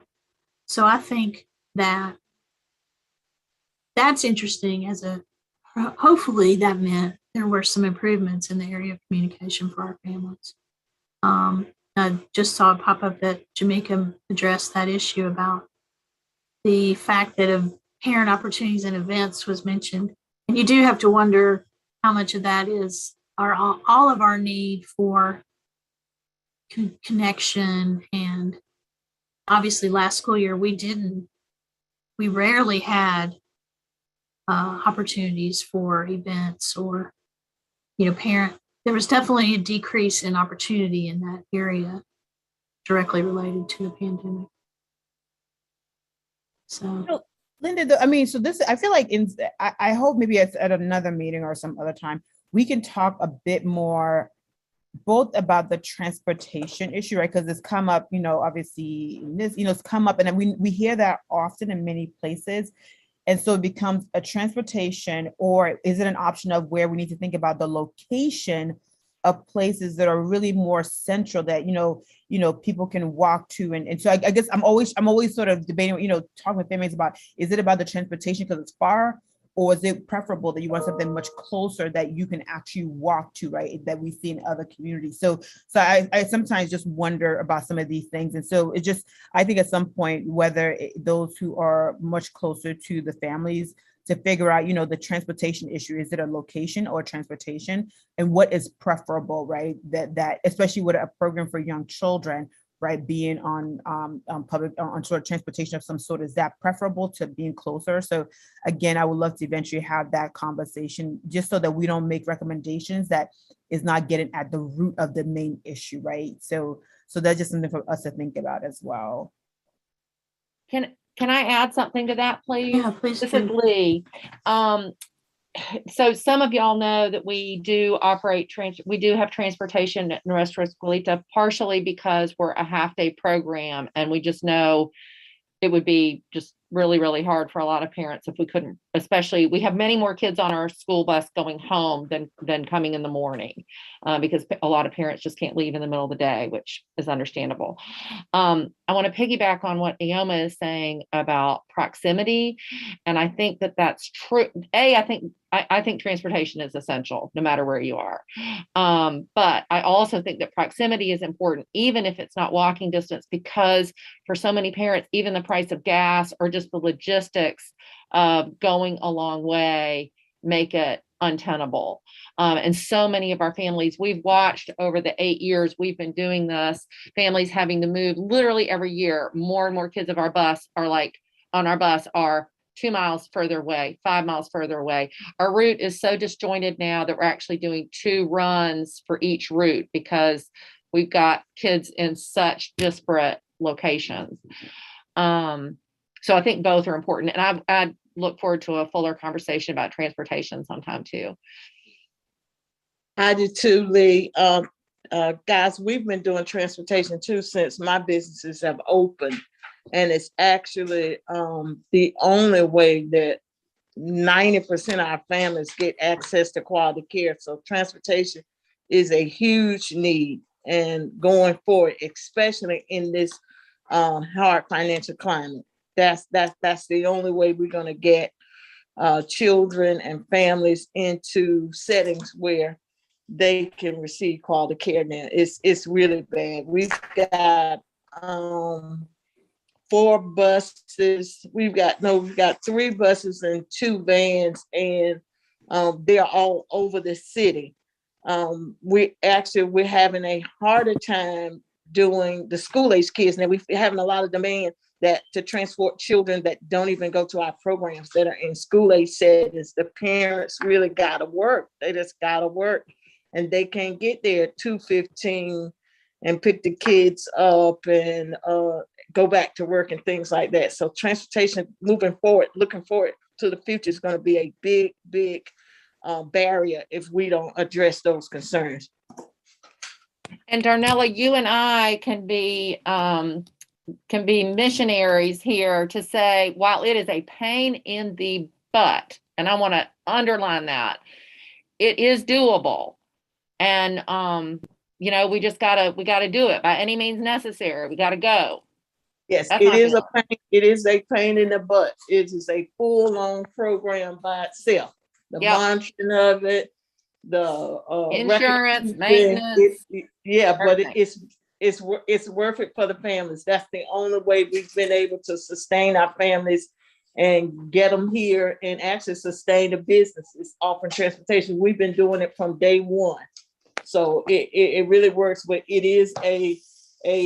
So I think that that's interesting hopefully that meant there were some improvements in the area of communication for our families. I just saw it pop up that Jamaica addressed that issue about the fact that of parent opportunities and events was mentioned. And you do have to wonder how much of that is all of our need for connection. And obviously last school year, we rarely had opportunities for events or, there was definitely a decrease in opportunity in that area directly related to the pandemic. So, Linda, so this, I feel like I hope maybe at another meeting or some other time, we can talk a bit more both about the transportation issue, right? Because it's come up, obviously in this, it's come up, and we hear that often in many places. And so it becomes a transportation, or is it an option of where we need to think about the location of places that are really more central that, people can walk to. And so I guess I'm always sort of debating, talking with families about, is it about the transportation because it's far, or is it preferable that you want something much closer that you can actually walk to, right? That we see in other communities. So I sometimes just wonder about some of these things. And so I think at some point, whether those who are much closer to the families to figure out, the transportation issue, is it a location or transportation, and what is preferable, right? That especially with a program for young children, right, being on public, on sort of transportation of some sort, is that preferable to being closer? So again, I would love to eventually have that conversation, just so that we don't make recommendations that is not getting at the root of the main issue, right? So that's just something for us to think about as well. Can I add something to that, please? yeah, please. This is Lee. So some of y'all know that we do have transportation in Nuestra Escuelita, partially because we're a half-day program, and we just know it would be just really, really hard for a lot of parents if we couldn't, especially we have many more kids on our school bus going home than coming in the morning, because a lot of parents just can't leave in the middle of the day, which is understandable. I want to piggyback on what Ioma is saying about proximity. And I think that that's true. I think transportation is essential no matter where you are. But I also think that proximity is important, even if it's not walking distance, because for so many parents, even the price of gas or just the logistics of going a long way make it untenable. And so many of our families, we've watched over the 8 years we've been doing this, families having to move literally every year. More and more kids of our bus are like on our bus are 2 miles further away, 5 miles further away. Our route is so disjointed now that we're actually doing 2 runs for each route because we've got kids in such disparate locations. So I think both are important. And I look forward to a fuller conversation about transportation sometime too. I do too, Lee. Guys, we've been doing transportation too since my businesses have opened. And it's actually the only way that 90% of our families get access to quality care. So transportation is a huge need. And going forward, especially in this hard financial climate, that's the only way we're going to get children and families into settings where they can receive quality care now. It's really bad. We've got 4 buses. We've got 3 buses and 2 vans, and they're all over the city. We're having a harder time doing the school age kids. Now we're having a lot of demand to transport children that don't even go to our programs that are in school age settings. The parents really gotta work. They just gotta work, and they can't get there at 2:15 and pick the kids up and go back to work and things like that. So transportation moving forward, looking forward to the future, is going to be a big barrier if we don't address those concerns. And Darnella, you and I can be missionaries here to say, while it is a pain in the butt, and I want to underline that, it is doable. And we just gotta do it by any means necessary. We gotta go. Yes, That's it my is a feeling. pain. It is a pain in the butt. It is a full-on program by itself. The Yep. monitoring of it, the Insurance, recognition, maintenance, but everything. it's worth it for the families. That's the only way we've been able to sustain our families and get them here and actually sustain the businesses offering transportation. We've been doing it from day one. So it really works, but it is a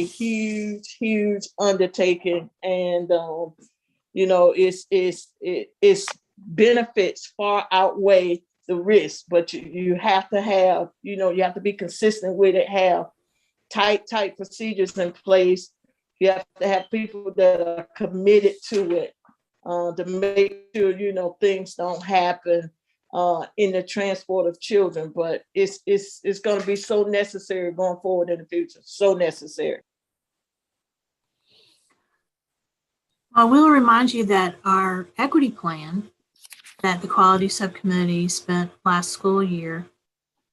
huge undertaking, and its benefits far outweigh the risk. But you have to have, you have to be consistent with it, have tight procedures in place. You have to have people that are committed to it, to make sure things don't happen in the transport of children. But it's going to be so necessary going forward in the future. So necessary. I will remind you that our equity plan that the quality subcommittee spent last school year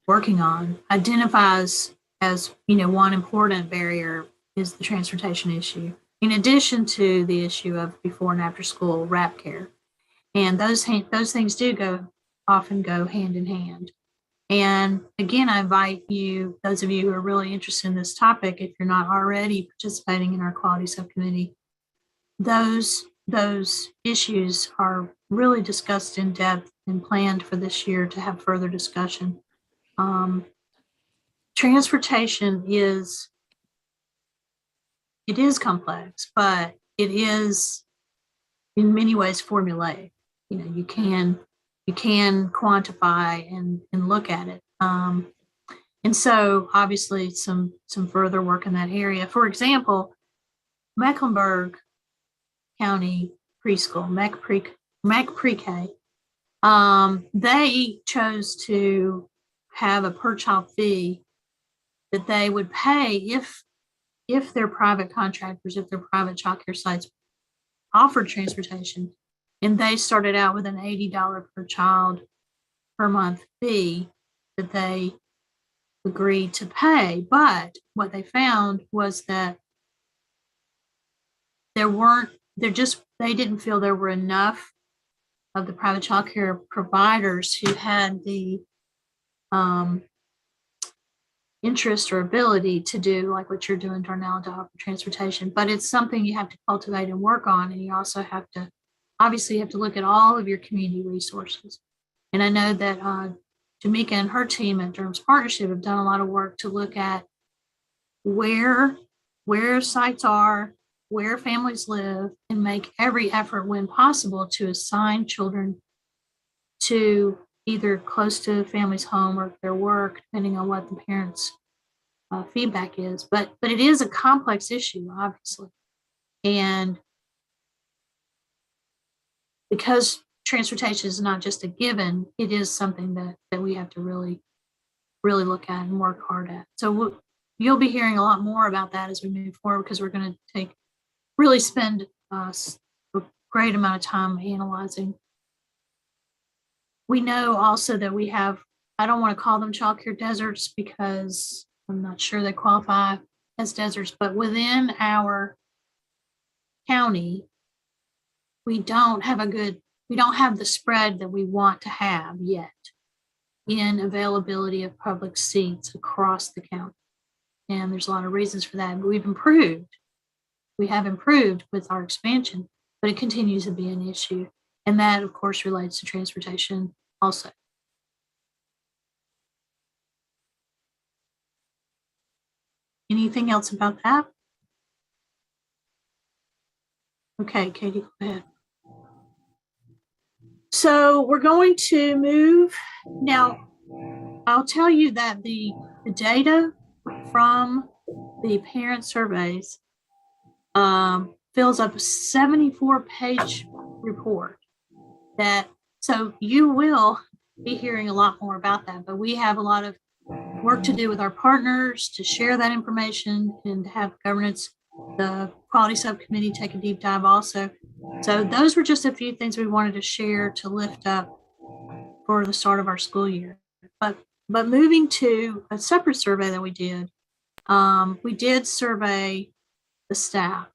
working on identifies as, one important barrier is the transportation issue, in addition to the issue of before and after school wrap care. And those things do often go hand in hand. And again, I invite you, those of you who are really interested in this topic, if you're not already participating in our quality subcommittee, those issues are really discussed in depth and planned for this year to have further discussion. Transportation is complex, but it is in many ways formulaic. You can quantify and look at it. And so obviously some further work in that area. For example, Mecklenburg County Preschool, MEC PreK, they chose to have a per child fee that they would pay if they're private contractors, if they're private child care sites offered transportation, and they started out with an $80 per child per month fee that they agreed to pay. But what they found was that they didn't feel there were enough of the private child care providers who had the interest or ability to do like what you're doing, Darnell, to offer transportation. But it's something you have to cultivate and work on. And you also have to, obviously, you have to look at all of your community resources. And I know that Jamaica and her team at Durham's Partnership have done a lot of work to look at where sites are, where families live, and make every effort when possible to assign children to either close to family's home or their work, depending on what the parents' feedback is. But it is a complex issue, obviously. And because transportation is not just a given, it is something that we have to really, really look at and work hard at. So you'll be hearing a lot more about that as we move forward, because we're going to really spend a great amount of time analyzing. We know also that we have, I don't want to call them childcare deserts because I'm not sure they qualify as deserts, but within our county, we don't have the spread that we want to have yet in availability of public seats across the county. And there's a lot of reasons for that. But we have improved with our expansion, but it continues to be an issue. And that, of course, relates to transportation also. Anything else about that? Okay, Katie, go ahead. So we're going to move now. I'll tell you that the data from the parent surveys fills up a 74-page report so you will be hearing a lot more about that, but we have a lot of work to do with our partners to share that information and to have governance, the quality subcommittee, take a deep dive also. So those were just a few things we wanted to share to lift up for the start of our school year. But moving to a separate survey that we did survey the staff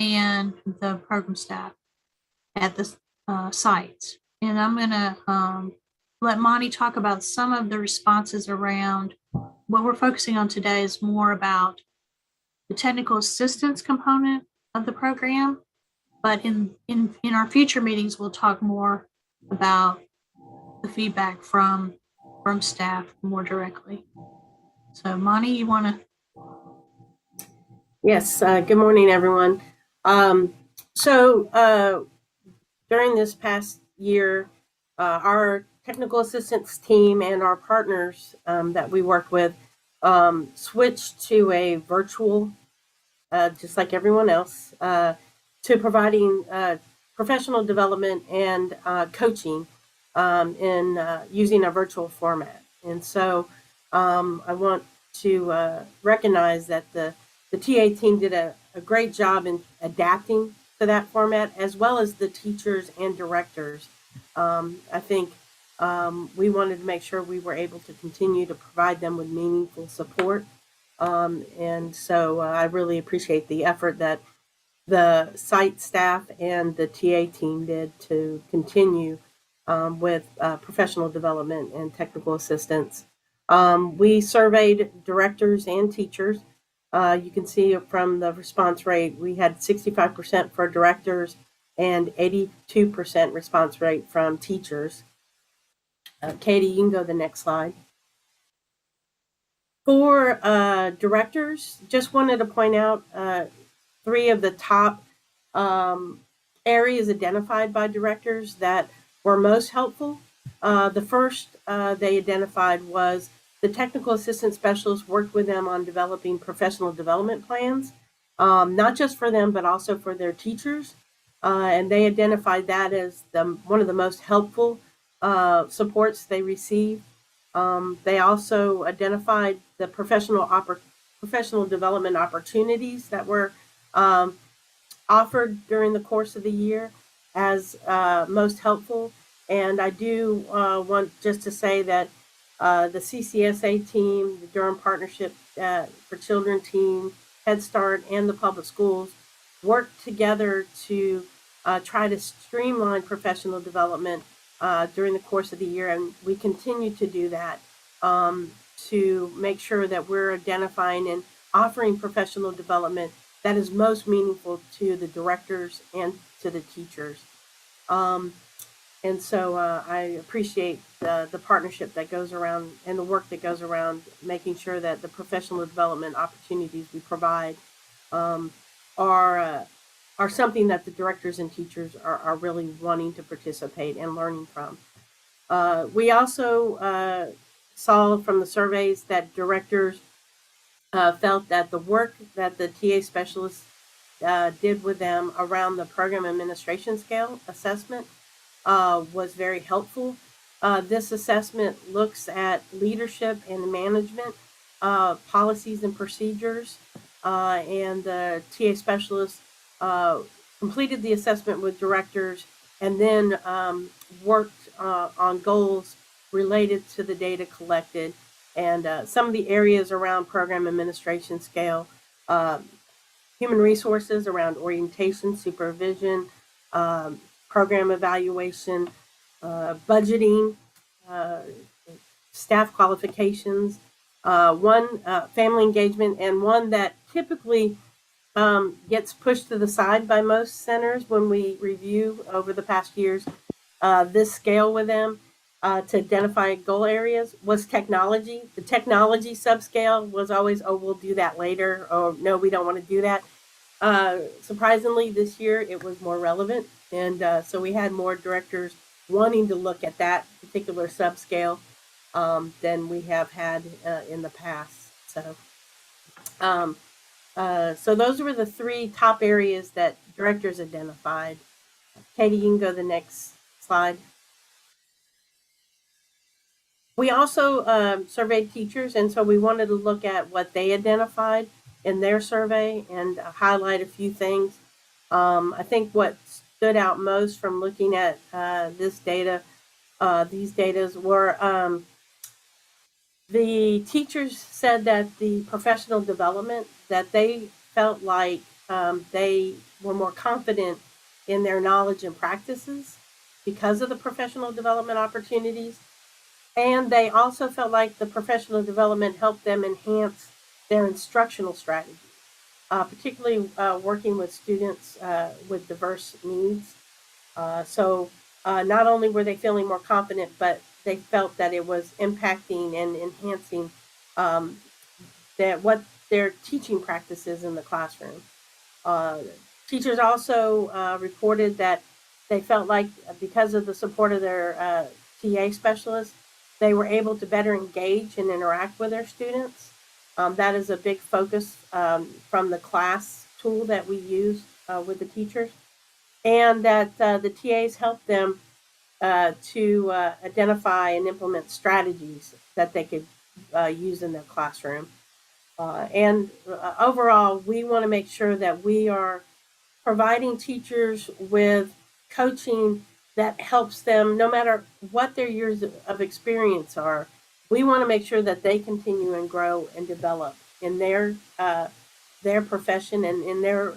and the program staff at the sites. And I'm going to let Monty talk about some of the responses around what we're focusing on today is more about the technical assistance component of the program. But in our future meetings, we'll talk more about the feedback from staff more directly. So Monty, you want to? Yes, good morning, everyone. During this past year, our technical assistance team and our partners that we work with switched to a virtual, just like everyone else, to providing professional development and coaching in using a virtual format. And so I want to recognize that the TA team did a great job in adapting to that format, as well as the teachers and directors. I think we wanted to make sure we were able to continue to provide them with meaningful support. And so I really appreciate the effort that the site staff and the TA team did to continue with professional development and technical assistance. We surveyed directors and teachers. You can see from the response rate, we had 65% for directors and 82% response rate from teachers. Katie, you can go to the next slide. For directors, just wanted to point out 3 of the top areas identified by directors that were most helpful. The first they identified was the technical assistance specialists worked with them on developing professional development plans, not just for them, but also for their teachers. And they identified that as one of the most helpful supports they received. They also identified the professional development opportunities that were offered during the course of the year as most helpful. And I do want just to say that the CCSA team, the Durham Partnership for Children team, Head Start, and the public schools worked together to try to streamline professional development during the course of the year. And we continue to do that to make sure that we're identifying and offering professional development that is most meaningful to the directors and to the teachers. And so I appreciate the partnership that goes around and the work that goes around making sure that the professional development opportunities we provide are something that the directors and teachers are really wanting to participate and learning from. We also saw from the surveys that directors felt that the work that the TA specialists did with them around the program administration scale assessment was very helpful. This assessment looks at leadership and management, policies and procedures, and the TA specialists completed the assessment with directors and then worked on goals related to the data collected and some of the areas around program administration scale, human resources around orientation, supervision, program evaluation, budgeting, uh, staff qualifications, one family engagement, and one that typically gets pushed to the side by most centers when we review over the past years this scale with them to identify goal areas was technology. The technology subscale was always, oh, we'll do that later, or no, we don't want to do that. Surprisingly, this year it was more relevant, and so we had more directors wanting to look at that particular subscale than we have had in the past. So those were the three top areas that directors identified. Katie, you can go to the next slide. We also surveyed teachers, and so we wanted to look at what they identified in their survey and highlight a few things. I think what stood out most from looking at these data were the teachers said that the professional development that they felt like they were more confident in their knowledge and practices because of the professional development opportunities. And they also felt like the professional development helped them enhance their instructional strategy, particularly working with students with diverse needs. So not only were they feeling more confident, but they felt that it was impacting and enhancing that what their teaching practices in the classroom. Teachers also reported that they felt like because of the support of their TA specialists, they were able to better engage and interact with their students. That is a big focus from the class tool that we use with the teachers, and that the TAs help them to identify and implement strategies that they could use in their classroom. And overall, we want to make sure that we are providing teachers with coaching that helps them no matter what their years of experience are. We want to make sure that they continue and grow and develop in their profession and in their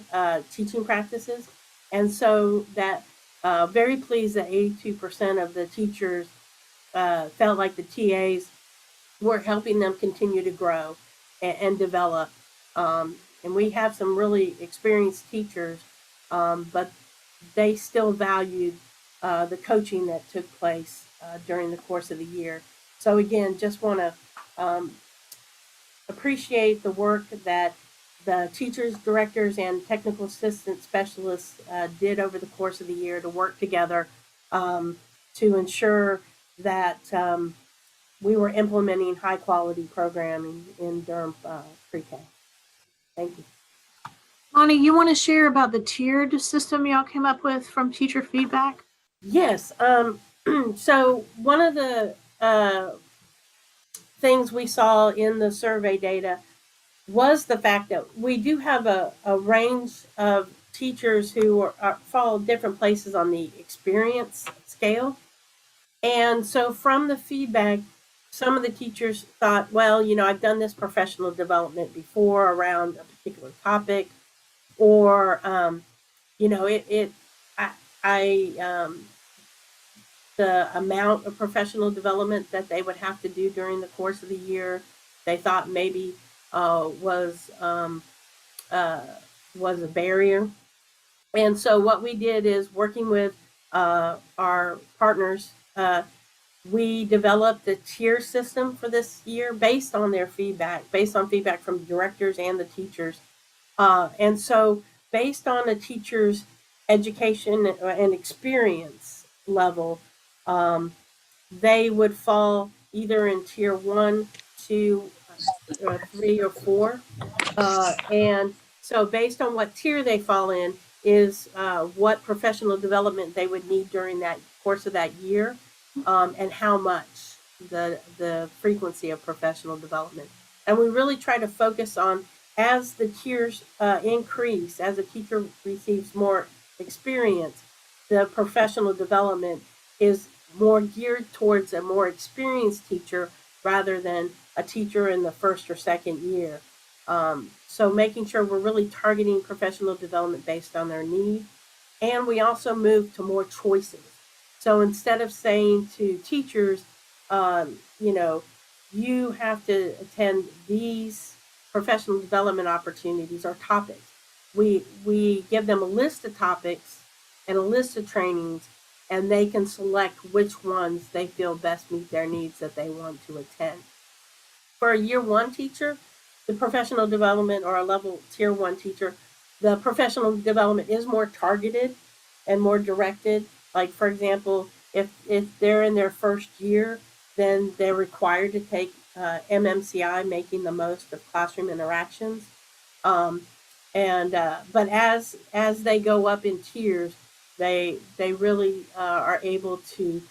teaching practices. And so that very pleased that 82% of the teachers felt like the TAs were helping them continue to grow and develop. And we have some really experienced teachers, but they still valued the coaching that took place during the course of the year. So again, just want to appreciate the work that the teachers, directors, and technical assistant specialists did over the course of the year to work together to ensure that we were implementing high quality programming in Durham PreK. Thank you. Lonnie, you want to share about the tiered system y'all came up with from teacher feedback? Yes. So one of the things we saw in the survey data was the fact that we do have a range of teachers who fall different places on the experience scale. And so from the feedback, some of the teachers thought, well, I've done this professional development before around a particular topic, or, I, I the amount of professional development that they would have to do during the course of the year, they thought maybe was a barrier. And so what we did is working with our partners, we developed a tier system for this year based on their feedback, based on feedback from directors and the teachers. And so based on a teacher's education and experience level, um, they would fall either in tier 1, 2, 3, or 4. And so based on what tier they fall in is what professional development they would need during that course of that year, and how much, the frequency of professional development. And we really try to focus on, as the tiers increase, as a teacher receives more experience, the professional development is more geared towards a more experienced teacher rather than a teacher in the first or second year. So making sure we're really targeting professional development based on their need. And we also move to more choices. So instead of saying to teachers, you have to attend these professional development opportunities or topics, we give them a list of topics and a list of trainings, and they can select which ones they feel best meet their needs that they want to attend. For a year 1 teacher, the professional development, or a level tier 1 teacher, the professional development is more targeted and more directed. Like, for example, if they're in their first year, then they're required to take MMCI, making the most of classroom interactions. But as they go up in tiers, they really are able to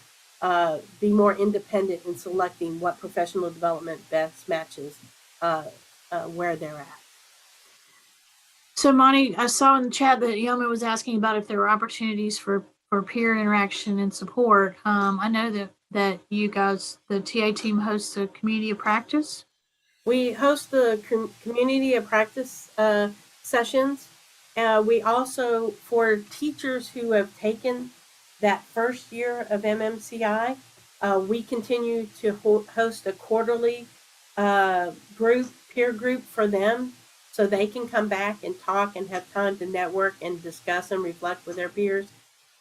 be more independent in selecting what professional development best matches where they're at. So Monty, I saw in the chat that Yoma was asking about if there were opportunities for peer interaction and support. I know that you guys, the TA team, hosts a community of practice. We host the community of practice sessions. We also, for teachers who have taken that first year of MMCI, we continue to host a quarterly peer group for them, so they can come back and talk and have time to network and discuss and reflect with their peers.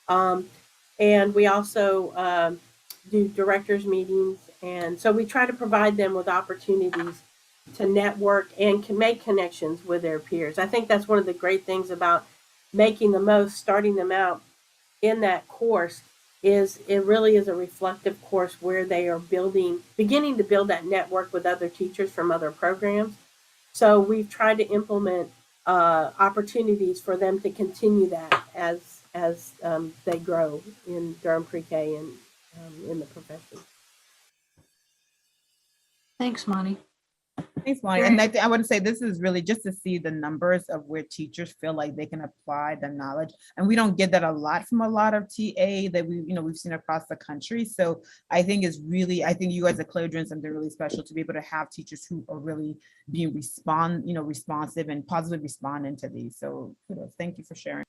And we also do directors meetings. And so we try to provide them with opportunities to network and can make connections with their peers. I think that's one of the great things about making the most, starting them out in that course, is it really is a reflective course where they are beginning to build that network with other teachers from other programs. So we've tried to implement opportunities for them to continue that as they grow in Durham PreK and in the profession. Thanks, Monty. Thanks, Lonnie. And I want to say this is really just to see the numbers of where teachers feel like they can apply the knowledge. And we don't get that a lot from a lot of TA that we've seen across the country. So I think you guys at Claire doing something really special to be able to have teachers who are really being responsive and positively responding to these. So kudos. Thank you for sharing.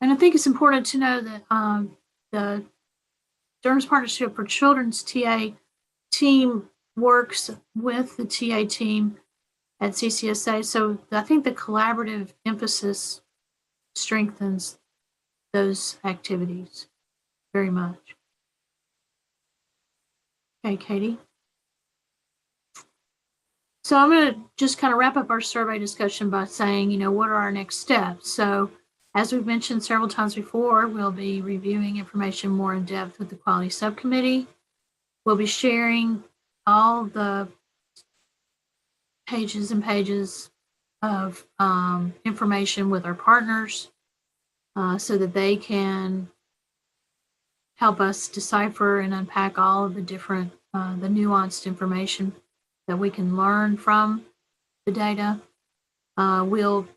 And I think it's important to know that the Durham's Partnership for Children's TA team works with the TA team at CCSA. So I think the collaborative emphasis strengthens those activities very much. Okay, Katie. So I'm going to just kind of wrap up our survey discussion by saying, what are our next steps? So as we've mentioned several times before, we'll be reviewing information more in depth with the Quality Subcommittee. We'll be sharing all the pages and pages of information with our partners so that they can help us decipher and unpack all of the different, the nuanced information that we can learn from the data. We'll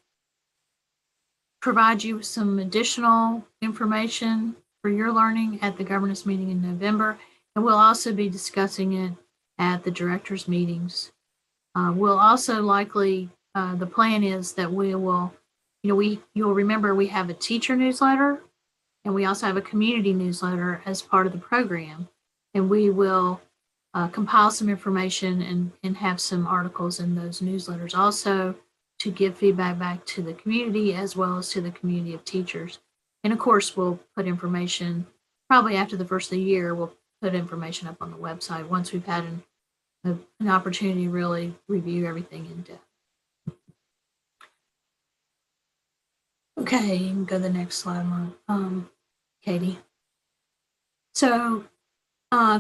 provide you with some additional information for your learning at the governance meeting in November. And we'll also be discussing it at the directors' meetings. We'll also likely, the plan is that we will, you'll remember we have a teacher newsletter and we also have a community newsletter as part of the program. And we will compile some information and have some articles in those newsletters also to give feedback back to the community as well as to the community of teachers. And of course, we'll put information, probably after the first of the year, we'll put information up on the website once we've had an opportunity to really review everything in depth. Okay, you can go to the next slide, Katie. So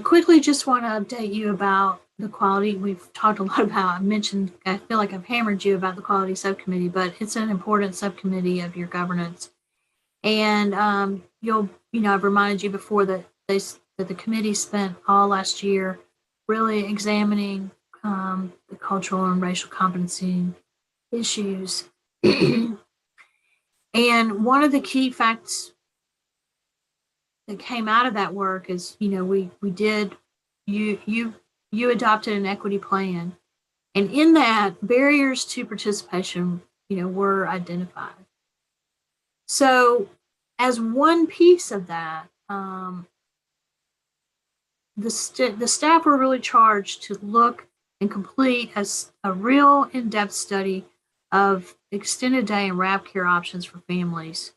quickly, just want to update you about the quality. We've talked a lot about, I feel like I've hammered you about the quality subcommittee, but it's an important subcommittee of your governance. And I've reminded you before that the committee spent all last year really examining the cultural and racial competency issues. And one of the key facts that came out of that work is, you adopted an equity plan, and in that, barriers to participation, were identified. So, as one piece of that, the staff were really charged to look and complete a real in-depth study of extended day and wrap care options for families.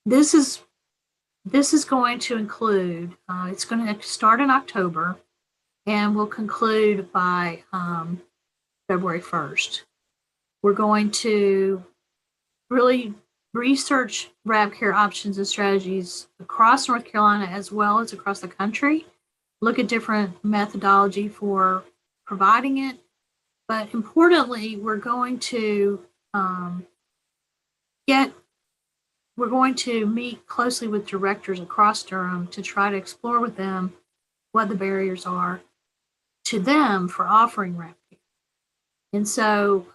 This is going to include, it's going to start in October and will conclude by February 1st. We're going to really research wrap care options and strategies across North Carolina as well as across the country, look at different methodology for providing it. But importantly, we're going to meet closely with directors across Durham to try to explore with them what the barriers are to them for offering wrap care. And so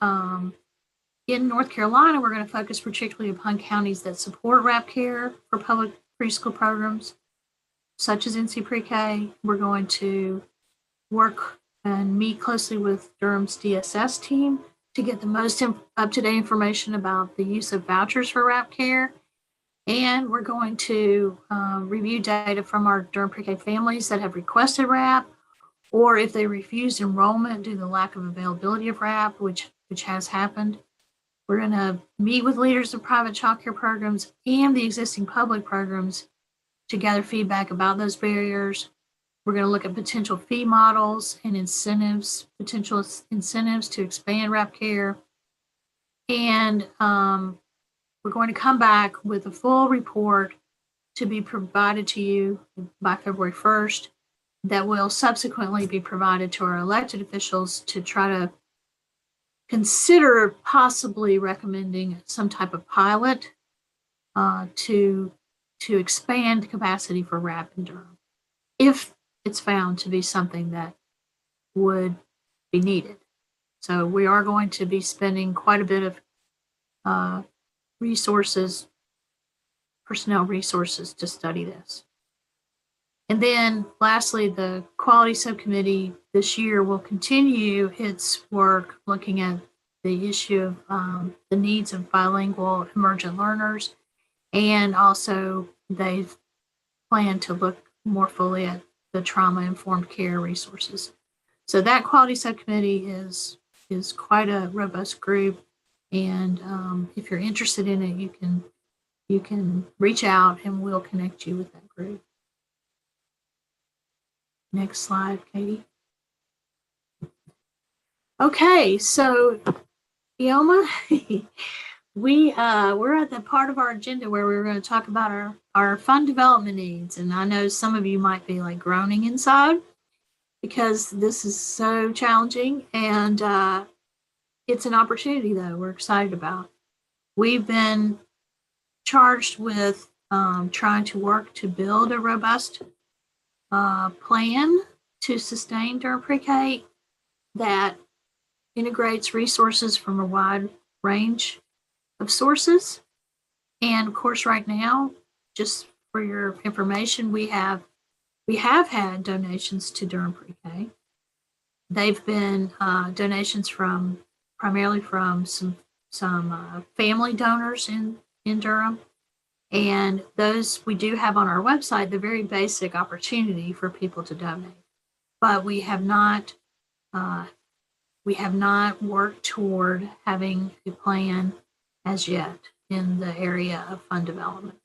in North Carolina, we're going to focus particularly upon counties that support wrap care for public preschool programs, such as NC PreK. We're going to work and meet closely with Durham's DSS team to get the most up-to-date information about the use of vouchers for wrap care. And we're going to review data from our Durham PreK families that have requested wrap, or if they refused enrollment due to the lack of availability of wrap, which has happened. We're going to meet with leaders of private child care programs and the existing public programs to gather feedback about those barriers. We're going to look at potential fee models and potential incentives to expand wrap care. And we're going to come back with a full report to be provided to you by February 1st that will subsequently be provided to our elected officials to try to consider possibly recommending some type of pilot to expand capacity for wrap in Durham, if it's found to be something that would be needed. So we are going to be spending quite a bit of personnel resources to study this. And then lastly, the quality subcommittee this year will continue its work looking at the issue of the needs of bilingual emergent learners. And also they've planned to look more fully at the trauma-informed care resources. So that quality subcommittee is quite a robust group. And if you're interested in it, you can reach out and we'll connect you with that group. Next slide, Katie. Okay, so Ioma, we're at the part of our agenda where we're going to talk about our fund development needs. And I know some of you might be like groaning inside because this is so challenging, and it's an opportunity though we're excited about. We've been charged with trying to work to build a robust plan to sustain Durham PreK that integrates resources from a wide range of sources. And of course, right now, just for your information, we have had donations to Durham PreK. They've been donations from primarily from some family donors in Durham, and those we do have on our website the very basic opportunity for people to donate. But we have not worked toward having a plan as yet in the area of fund development.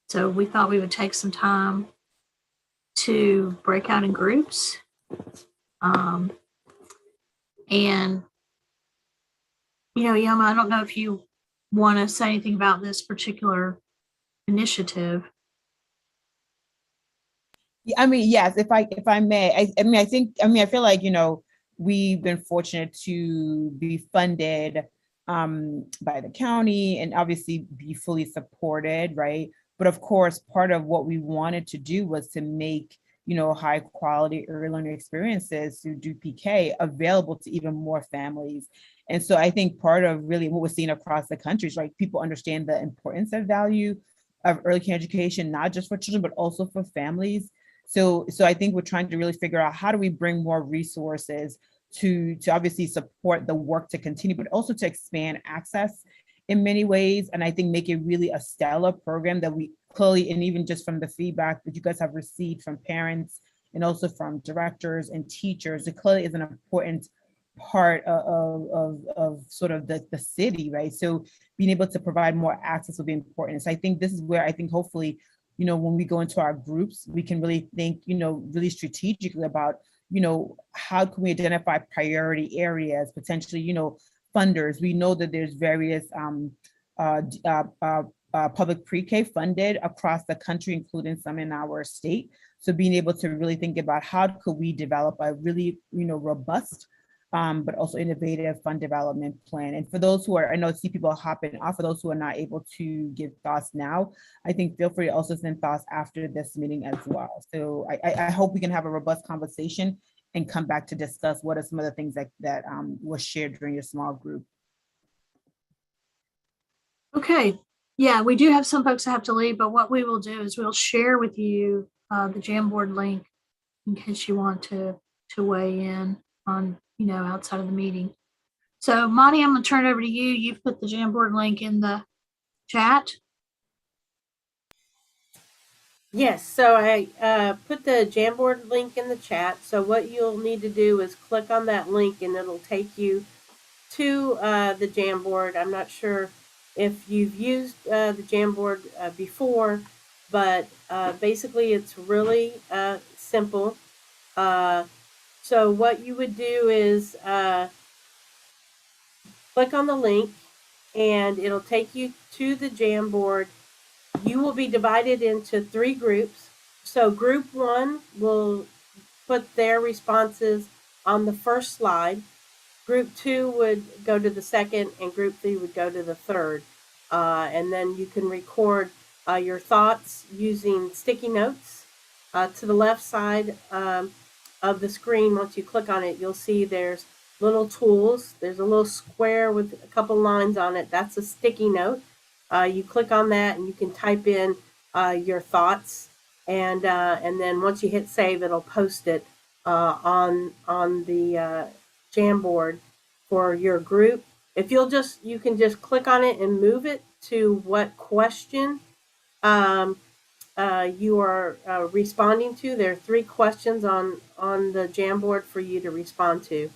So we thought we would take some time to break out in groups. And, Yama, I don't know if you want to say anything about this particular initiative. I mean, yes, if I may, I feel like, we've been fortunate to be funded by the county and obviously be fully supported, right? But of course, part of what we wanted to do was to make, high quality early learning experiences through Durham PreK available to even more families. And so I think part of really what we're seeing across the country is, right, people understand the importance of value of early care education, not just for children, but also for families. So I think we're trying to really figure out how do we bring more resources to obviously support the work to continue, but also to expand access in many ways. And I think make it really a stellar program that we clearly, and even just from the feedback that you guys have received from parents and also from directors and teachers, it clearly is an important part of sort of the city, right? So being able to provide more access will be important. So I think this is where I think hopefully, when we go into our groups, we can really think, really strategically about, how can we identify priority areas, potentially, funders. We know that there's various public pre-K funded across the country, including some in our state. So being able to really think about how could we develop a really, robust, but also innovative fund development plan. And for those who are, I know I see people hopping off, for those who are not able to give thoughts now, I think feel free to also send thoughts after this meeting as well. So I hope we can have a robust conversation and come back to discuss what are some of the things that was shared during your small group. Okay. Yeah, we do have some folks that have to leave, but what we will do is we'll share with you the Jamboard link in case you want to weigh in on, outside of the meeting. So Monty, I'm going to turn it over to you. You've put the Jamboard link in the chat. Yes, so I put the Jamboard link in the chat. So what you'll need to do is click on that link and it'll take you to the Jamboard. I'm not sure if you've used the Jamboard before, but basically it's really simple. So what you would do is click on the link and it'll take you to the Jamboard. You will be divided into 3 groups. So group 1 will put their responses on the first slide. Group 2 would go to the second, and group 3 would go to the third. And then you can record your thoughts using sticky notes. To the left side of the screen, once you click on it, you'll see there's little tools. There's a little square with a couple lines on it. That's a sticky note. You click on that and you can type in your thoughts, and then once you hit save, it'll post it on the Jamboard for your group. If you can just click on it and move it to what question you are responding to. There are 3 questions on the Jamboard for you to respond to.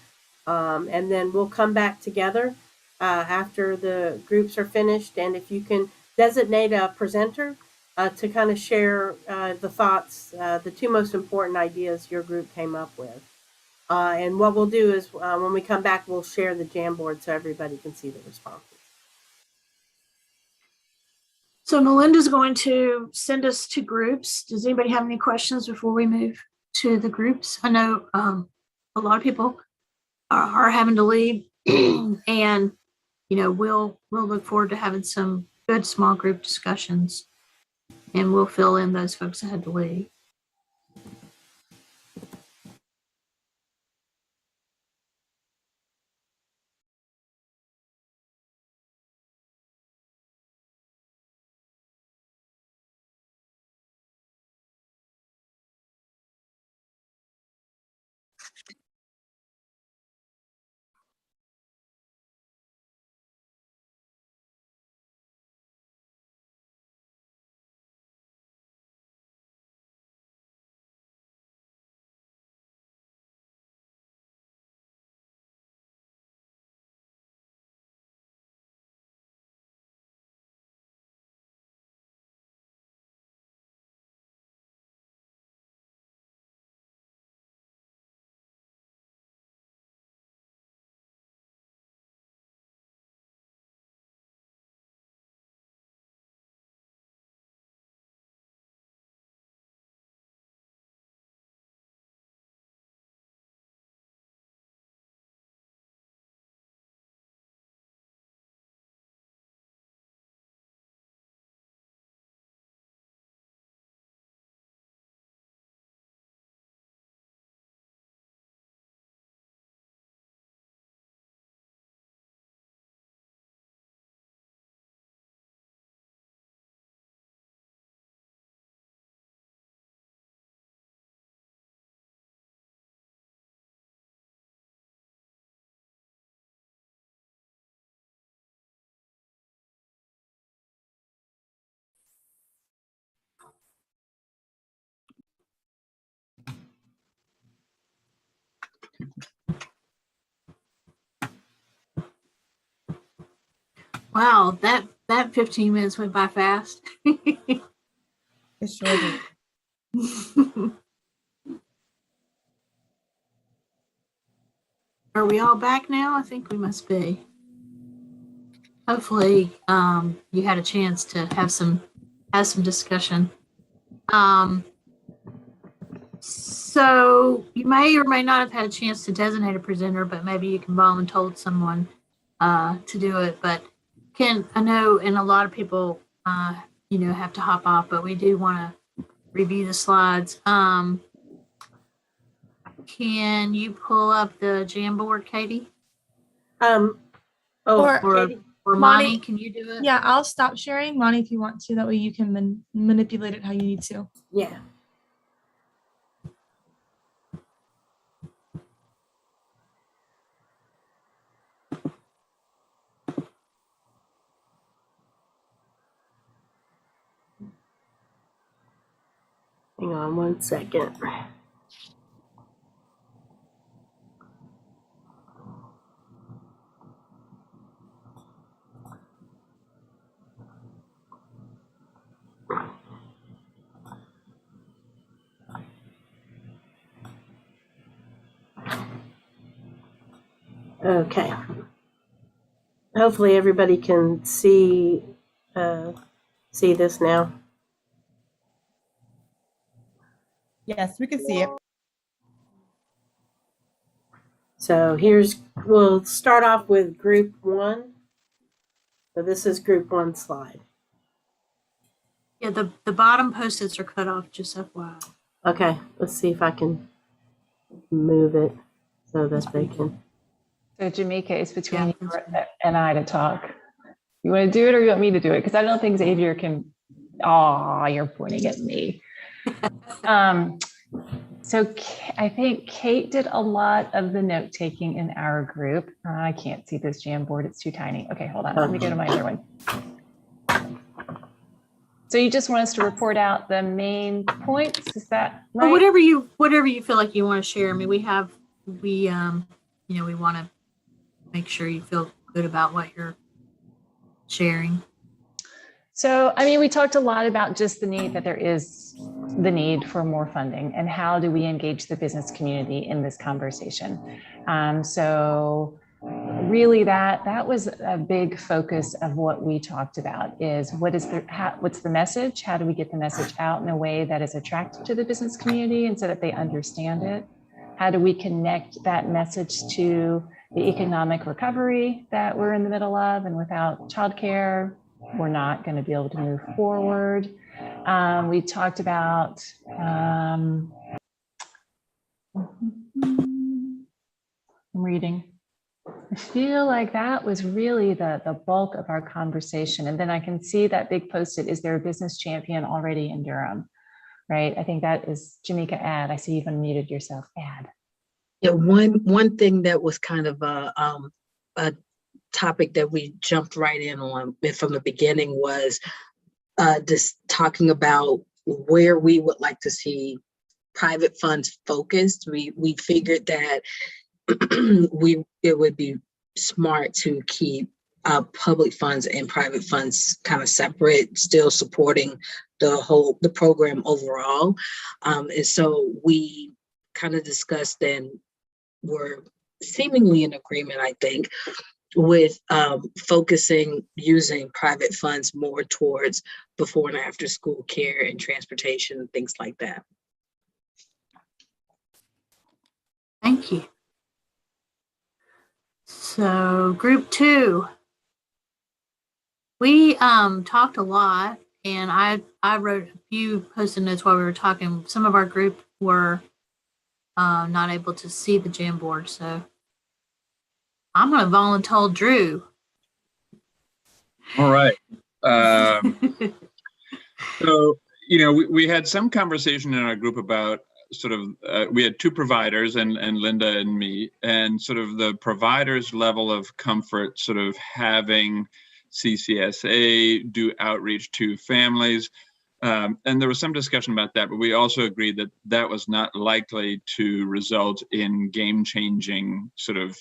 And then we'll come back together after the groups are finished. And if you can designate a presenter to kind of share the thoughts, the 2 most important ideas your group came up with. And what we'll do is when we come back, we'll share the Jamboard so everybody can see the responses. So Melinda's going to send us to groups. Does anybody have any questions before we move to the groups? I know a lot of people are having to leave, and we'll look forward to having some good small group discussions, and we'll fill in those folks that had to leave. Wow, that 15 minutes went by fast. It sure did. Are we all back now? I think we must be. Hopefully, you had a chance to have some discussion. So you may or may not have had a chance to designate a presenter, but maybe you can volunteer someone to do it. But I know, and a lot of people, have to hop off, but we do want to review the slides. Can you pull up the Jamboard, Katie? Oh, Or- Katie. Or Monty- Monty, can you do it? Yeah, I'll stop sharing, Monty, if you want to. That way you can manipulate it how you need to. Yeah. Hang on 1 second. Okay. Hopefully everybody can see this now. Yes, we can see it. So we'll start off with group 1. So this is group 1 slide. Yeah, the bottom post-its are cut off, just FYI. Okay, let's see if I can move it so that they can. So Jamaica, it's between Yeah, you that's and I to talk. You want to do it or you want me to do it? Because I don't think Xavier can. Oh, you're pointing at me. I think Kate did a lot of the note taking in our group. I can't see this Jamboard, it's too tiny. Okay, hold on, let me go to my other one. So you just want us to report out the main points, is that right? Or whatever you feel like you want to share. I mean, we want to make sure you feel good about what you're sharing. So, I mean, we talked a lot about just the need that there is the need for more funding and how do we engage the business community in this conversation. So really that was a big focus of what we talked about is what's the message? How do we get the message out in a way that is attractive to the business community and so that they understand it? How do we connect that message to the economic recovery that we're in the middle of, and without childcare, we're not going to be able to move forward. We talked about I'm reading. I feel like that was really the bulk of our conversation. And then I can see that big post-it, is there a business champion already in Durham? Right. I think that is Jamaica. Add. I see you've unmuted yourself. Add. Yeah, one thing that was kind of a topic that we jumped right in on from the beginning was just talking about where we would like to see private funds focused. We figured that it would be smart to keep public funds and private funds kind of separate, still supporting the program overall. And so we kind of discussed and were seemingly in agreement, I think, with focusing using private funds more towards before and after school care and transportation and things like that. Thank you. So group 2, we talked a lot, and I wrote a few post-it notes while we were talking. Some of our group were not able to see the Jamboard, so I'm going to volunteer Drew. All right. So, we had some conversation in our group about sort of, we had 2 providers and Linda and me, and sort of the providers' level of comfort sort of having CCSA do outreach to families. And there was some discussion about that, but we also agreed that that was not likely to result in game-changing sort of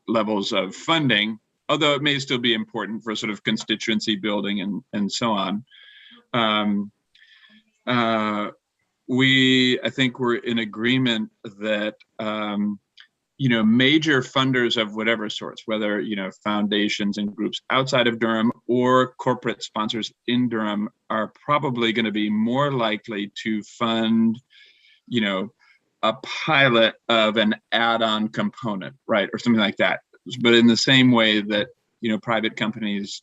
levels of funding although it may still be important for sort of constituency building and so on. I think we're in agreement that, major funders of whatever sorts, whether, foundations and groups outside of Durham or corporate sponsors in Durham, are probably going to be more likely to fund, a pilot of an add-on component, right? Or something like that. But in the same way that, private companies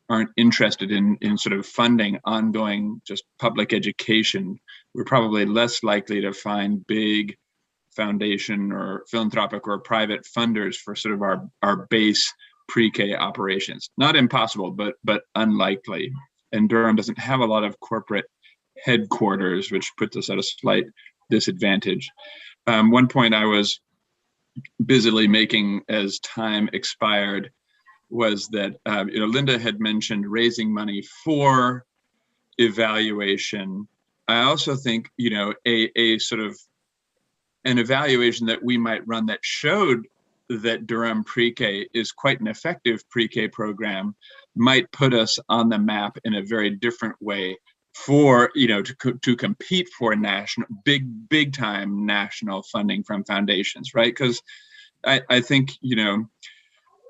aren't interested in sort of funding ongoing just public education, we're probably less likely to find big foundation or philanthropic or private funders for sort of our base pre-K operations. Not impossible, but unlikely. And Durham doesn't have a lot of corporate headquarters, which puts us at a slight disadvantage. One point I was busily making as time expired was that Linda had mentioned raising money for evaluation. I also think a sort of an evaluation that we might run that showed that Durham PreK is quite an effective pre-K program might put us on the map in a very different way for to compete for national big time national funding from foundations, right? Because I think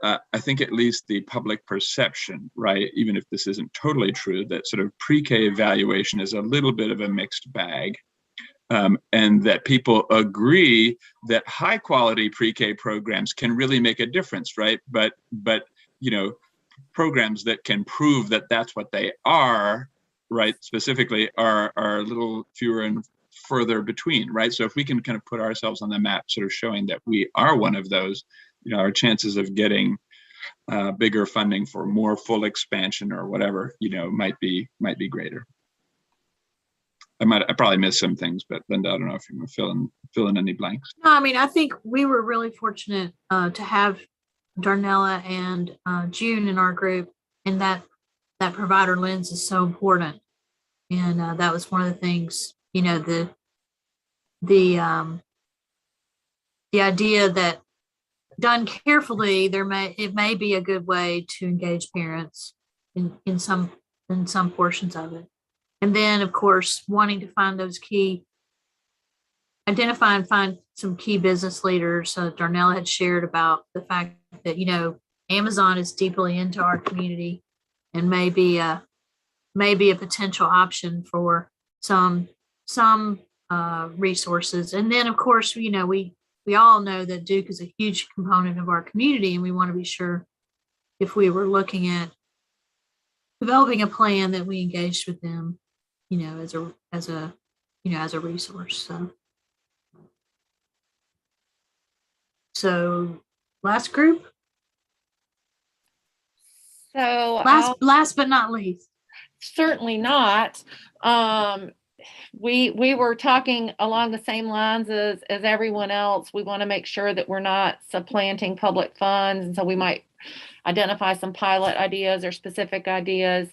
I think at least the public perception, right, even if this isn't totally true, that sort of pre-K evaluation is a little bit of a mixed bag, and that people agree that high quality pre-K programs can really make a difference, right? But programs that can prove that that's what they are, right, specifically are a little fewer and further between, right? So if we can kind of put ourselves on the map, sort of showing that we are one of those, our chances of getting bigger funding for more full expansion or whatever, might be greater. I probably missed some things, but Linda, I don't know if you want to fill in any blanks. No, I mean, I think we were really fortunate to have Darnella and June in our group, and that provider lens is so important. And that was one of the things, the idea that done carefully, it may be a good way to engage parents in some portions of it. And then, of course, wanting to find those identify and find some key business leaders. Darnell had shared about the fact that, Amazon is deeply into our community and may be a potential option for some resources. And then, of course, we all know that Duke is a huge component of our community, and we want to be sure if we were looking at developing a plan that we engaged with them, as a resource. So last group. So last but not least. Certainly not. We were talking along the same lines as everyone else. We want to make sure that we're not supplanting public funds, and so we might identify some pilot ideas or specific ideas.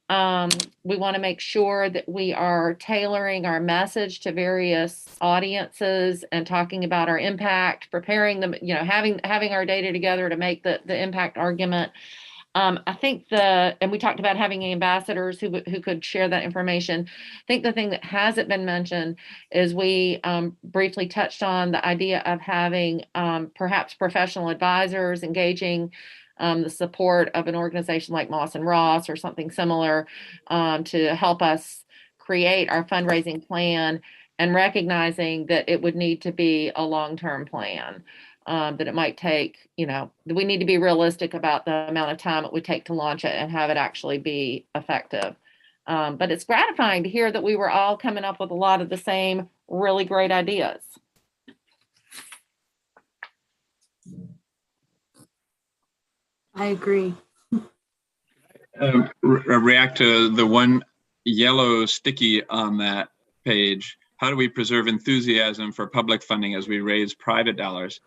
We want to make sure that we are tailoring our message to various audiences and talking about our impact, preparing them, having our data together to make the impact argument. I think and we talked about having ambassadors who could share that information. I think the thing that hasn't been mentioned is we briefly touched on the idea of having perhaps professional advisors engaging the support of an organization like Moss and Ross or something similar to help us create our fundraising plan, and recognizing that it would need to be a long-term plan. That it might take, we need to be realistic about the amount of time it would take to launch it and have it actually be effective. But it's gratifying to hear that we were all coming up with a lot of the same really great ideas. I agree. React to the one yellow sticky on that page. How do we preserve enthusiasm for public funding as we raise private dollars?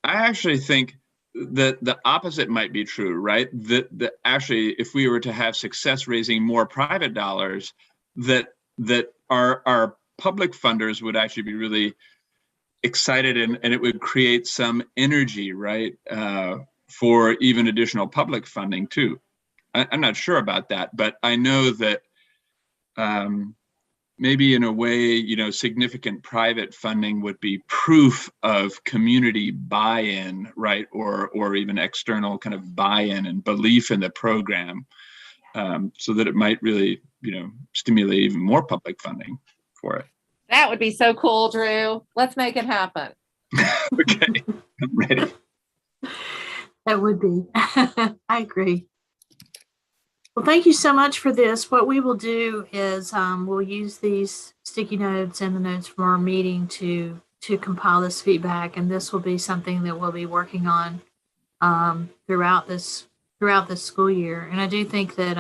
I actually think that the opposite might be true, right? That actually, if we were to have success raising more private dollars, that our public funders would actually be really excited, and it would create some energy, right? for even additional public funding too. I'm not sure about that, but I know that maybe in a way, significant private funding would be proof of community buy-in, right? Or even external kind of buy-in and belief in the program, so that it might really, stimulate even more public funding for it. That would be so cool, Drew. Let's make it happen. Okay, I'm ready. That would be. I agree. Well, thank you so much for this. What we will do is we'll use these sticky notes and the notes from our meeting to compile this feedback, and this will be something that we'll be working on throughout this school year. And I do think that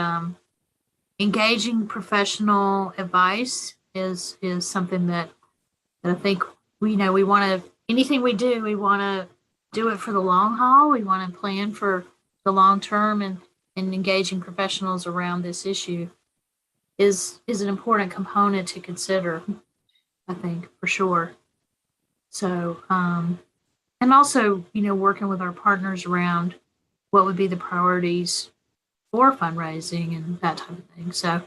engaging professional advice is something that I think we want to, anything we do, we want to do it for the long haul. We want to plan for the long term, and engaging professionals around this issue is an important component to consider, I think, for sure. So, and also, working with our partners around what would be the priorities for fundraising and that type of thing. So,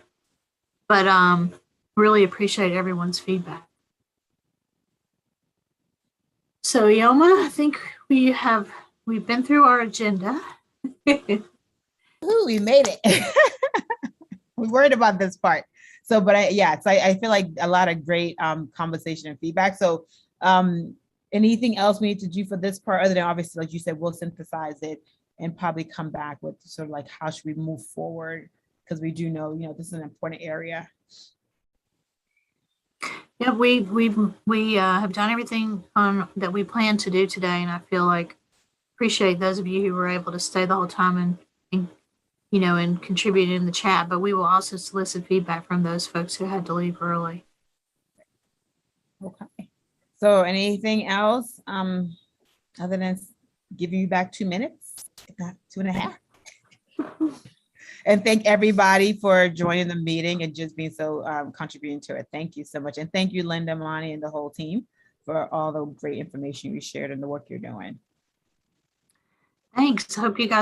but really appreciate everyone's feedback. So, Yoma, I think we've been through our agenda. Ooh, we made it. We worried about this part. So, but I feel like a lot of great conversation and feedback. So anything else we need to do for this part, other than obviously, like you said, we'll synthesize it and probably come back with sort of like how should we move forward? Because we do know, this is an important area. Yeah, we have done everything that we planned to do today, and I feel like appreciate those of you who were able to stay the whole time and contribute in the chat. But we will also solicit feedback from those folks who had to leave early. Okay. So anything else other than giving you back 2 minutes, if not 2.5? And thank everybody for joining the meeting and just being so contributing to it. Thank you so much. And thank you, Linda, Monty, and the whole team for all the great information you shared and the work you're doing. Thanks. Hope you guys